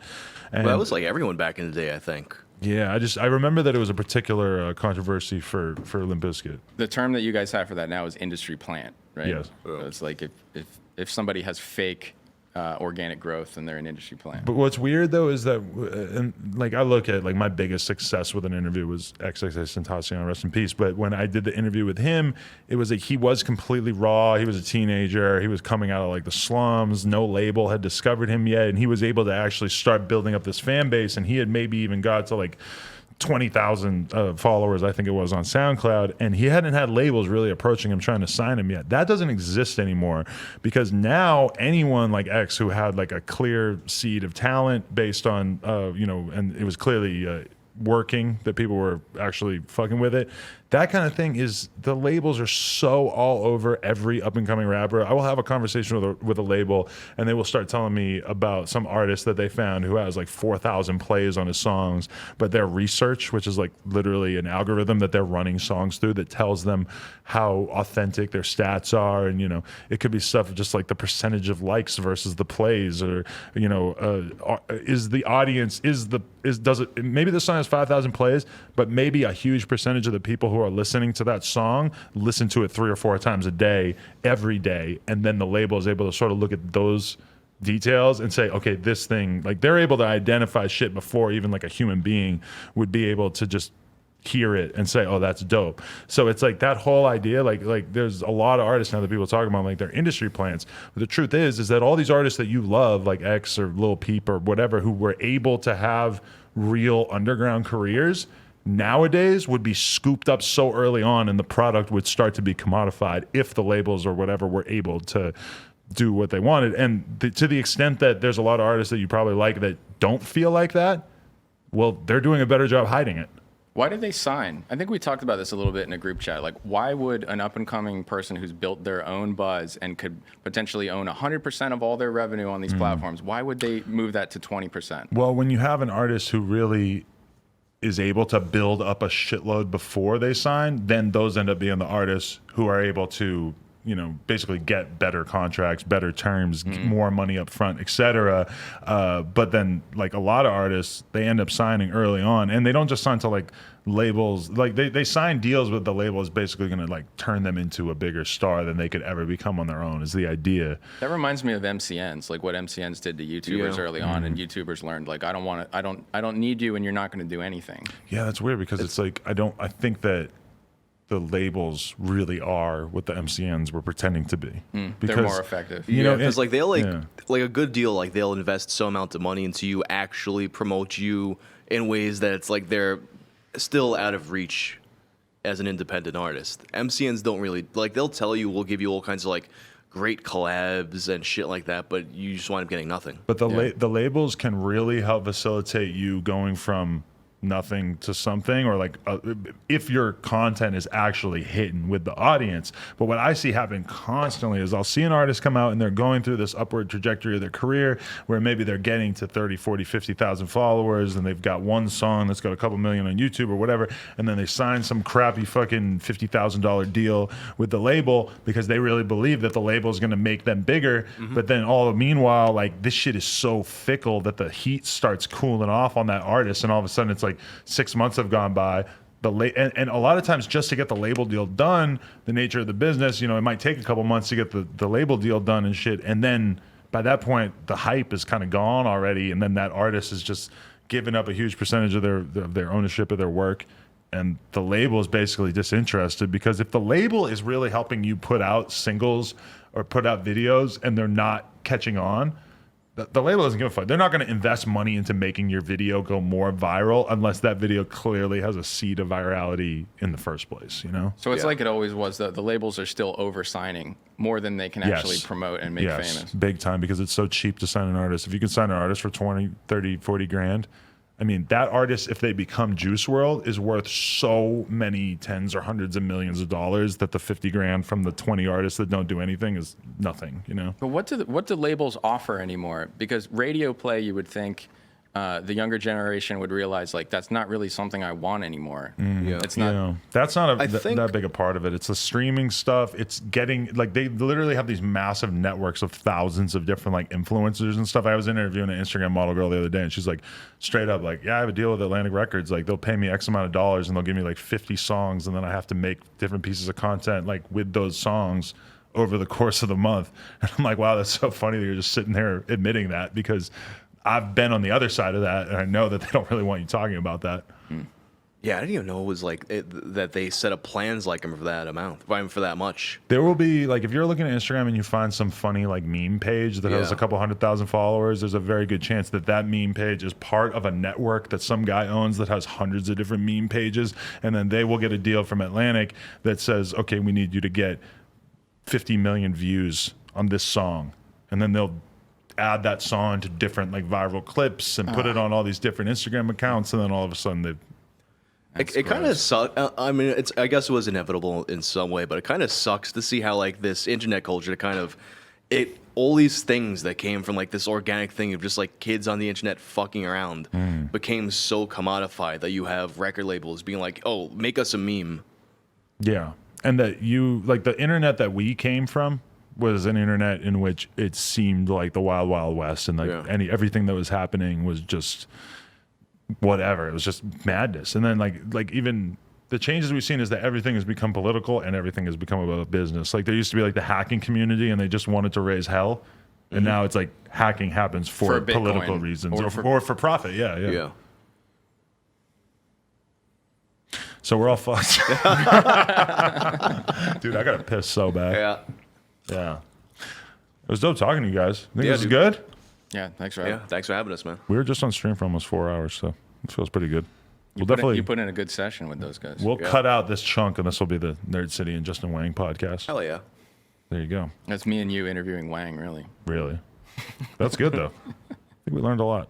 And Well, that was like everyone back in the day, I think. yeah, I remember that it was a particular controversy for Limp Bizkit. The term that you guys have for that now is industry plant, right? Yes. So it's like if somebody has fake organic growth, then they're an industry plant. But what's weird though is that, and like I look at like my biggest success with an interview was XXXTentacion, rest in peace. But when I did the interview with him, it was like he was completely raw. He was a teenager. He was coming out of like the slums. No label had discovered him yet, and he was able to actually start building up this fan base. And he had maybe even got to like 20,000 followers, I think it was, on SoundCloud, and he hadn't had labels really approaching him trying to sign him yet. That doesn't exist anymore, because now anyone like X who had like a clear seed of talent based on and it was clearly working, that people were actually fucking with it, that kind of thing, is the labels are so all over every up and coming rapper. I will have a conversation with a label and they will start telling me about some artist that they found who has like 4,000 plays on his songs, but their research, which is like literally an algorithm that they're running songs through that tells them how authentic their stats are, and it could be stuff just like the percentage of likes versus the plays, or is the audience does it, maybe the song has 5,000 plays, but maybe a huge percentage of the people who are listening to that song listen to it 3 or 4 times a day, every day, and then the label is able to sort of look at those details and say, okay, this thing, like they're able to identify shit before even like a human being would be able to just hear it and say, oh, that's dope. So it's like that whole idea, like there's a lot of artists now that people talk about like they're industry plants, but the truth is that all these artists that you love, like X or Lil Peep or whatever, who were able to have real underground careers, nowadays would be scooped up so early on, and the product would start to be commodified if the labels or whatever were able to do what they wanted. And to the extent that there's a lot of artists that you probably like that don't feel like that, well, they're doing a better job hiding it. Why did they sign? I think we talked about this a little bit in a group chat. Like, why would an up-and-coming person who's built their own buzz and could potentially own 100% of all their revenue on these platforms, why would they move that to 20%? Well, when you have an artist who really is able to build up a shitload before they sign, then those end up being the artists who are able to basically get better contracts, better terms, more money up front, etc. But then like a lot of artists, they end up signing early on, and they don't just sign to like labels. Like they sign deals with the labels basically going to like turn them into a bigger star than they could ever become on their own is the idea. That reminds me of MCNs, like what MCNs did to YouTubers early on, and YouTubers learned like I don't need you, and you're not going to do anything. Yeah, that's weird because it's like I think that the labels really are what the MCNs were pretending to be. Because they're more effective. Because like they'll like a good deal, like they'll invest some amount of money into you, actually promote you in ways that it's like they're still out of reach as an independent artist. MCNs don't really like. They'll tell you we'll give you all kinds of like great collabs and shit like that, but you just wind up getting nothing. But the labels can really help facilitate you going from nothing to something, or like if your content is actually hitting with the audience. But what I see happen constantly is I'll see an artist come out and they're going through this upward trajectory of their career where maybe they're getting to 30, 40, 50,000 followers, and they've got one song that's got a couple million on YouTube or whatever, and then they sign some crappy fucking $50,000 deal with the label because they really believe that the label is going to make them bigger. But then meanwhile, like this shit is so fickle that the heat starts cooling off on that artist, and all of a sudden it's like 6 months have gone by. And a lot of times just to get the label deal done, the nature of the business, it might take a couple months to get the label deal done and shit. And then by that point, the hype is kind of gone already. And then that artist is just giving up a huge percentage of their ownership of their work. And the label is basically disinterested, because if the label is really helping you put out singles or put out videos and they're not catching on, the label doesn't give a fuck. They're not going to invest money into making your video go more viral unless that video clearly has a seed of virality in the first place, So it's like it always was. The labels are still over-signing more than they can actually promote and make famous. Big time, because it's so cheap to sign an artist. If you can sign an artist for 20, 30, 40 grand, I mean, that artist, if they become Juice WRLD, is worth so many tens or hundreds of millions of dollars that the 50 grand from the 20 artists that don't do anything is nothing, But what do labels offer anymore? Because radio play, you would think the younger generation would realize like that's not really something I want anymore. It's not. That's not that big a part of it. It's the streaming stuff. It's getting like they literally have these massive networks of thousands of different like influencers and stuff. I was interviewing an Instagram model girl the other day, and she's like straight up like, yeah, I have a deal with Atlantic Records. Like they'll pay me X amount of dollars and they'll give me like 50 songs, and then I have to make different pieces of content like with those songs over the course of the month. And I'm like, wow, that's so funny that you're just sitting there admitting that, because I've been on the other side of that, and I know that they don't really want you talking about that. Yeah, I didn't even know it was like that they set up plans like them for that amount, for that much. There will be like, if you're looking at Instagram and you find some funny like meme page that has a couple 100,000 followers, there's a very good chance that meme page is part of a network that some guy owns that has hundreds of different meme pages, and then they will get a deal from Atlantic that says, okay, we need you to get 50 million views on this song, and then they'll add that song to different like viral clips and put it on all these different Instagram accounts, and then all of a sudden it kind of sucks. I mean, I guess it was inevitable in some way, but it kind of sucks to see how like this internet culture all these things that came from like this organic thing of just like kids on the internet fucking around became so commodified that you have record labels being like, oh, make us a meme. Yeah. And that the internet that we came from was an internet in which it seemed like the wild, wild west, and like everything that was happening was just whatever. It was just madness. And then like even the changes we've seen is that everything has become political and everything has become about business. Like there used to be like the hacking community and they just wanted to raise hell. And now it's like hacking happens for political reasons or for profit. Yeah. So we're all fucked. Dude, I gotta piss so bad. Yeah. It was dope talking to you guys. Think this is good? Yeah, thanks for having us, man. We were just on stream for almost 4 hours, so it feels pretty good. You put in a good session with those guys. We'll cut out this chunk, and this will be the Nerd City and Justin Whang podcast. Hell yeah. There you go. That's me and you interviewing Whang, really. Really? That's good, though. I think we learned a lot.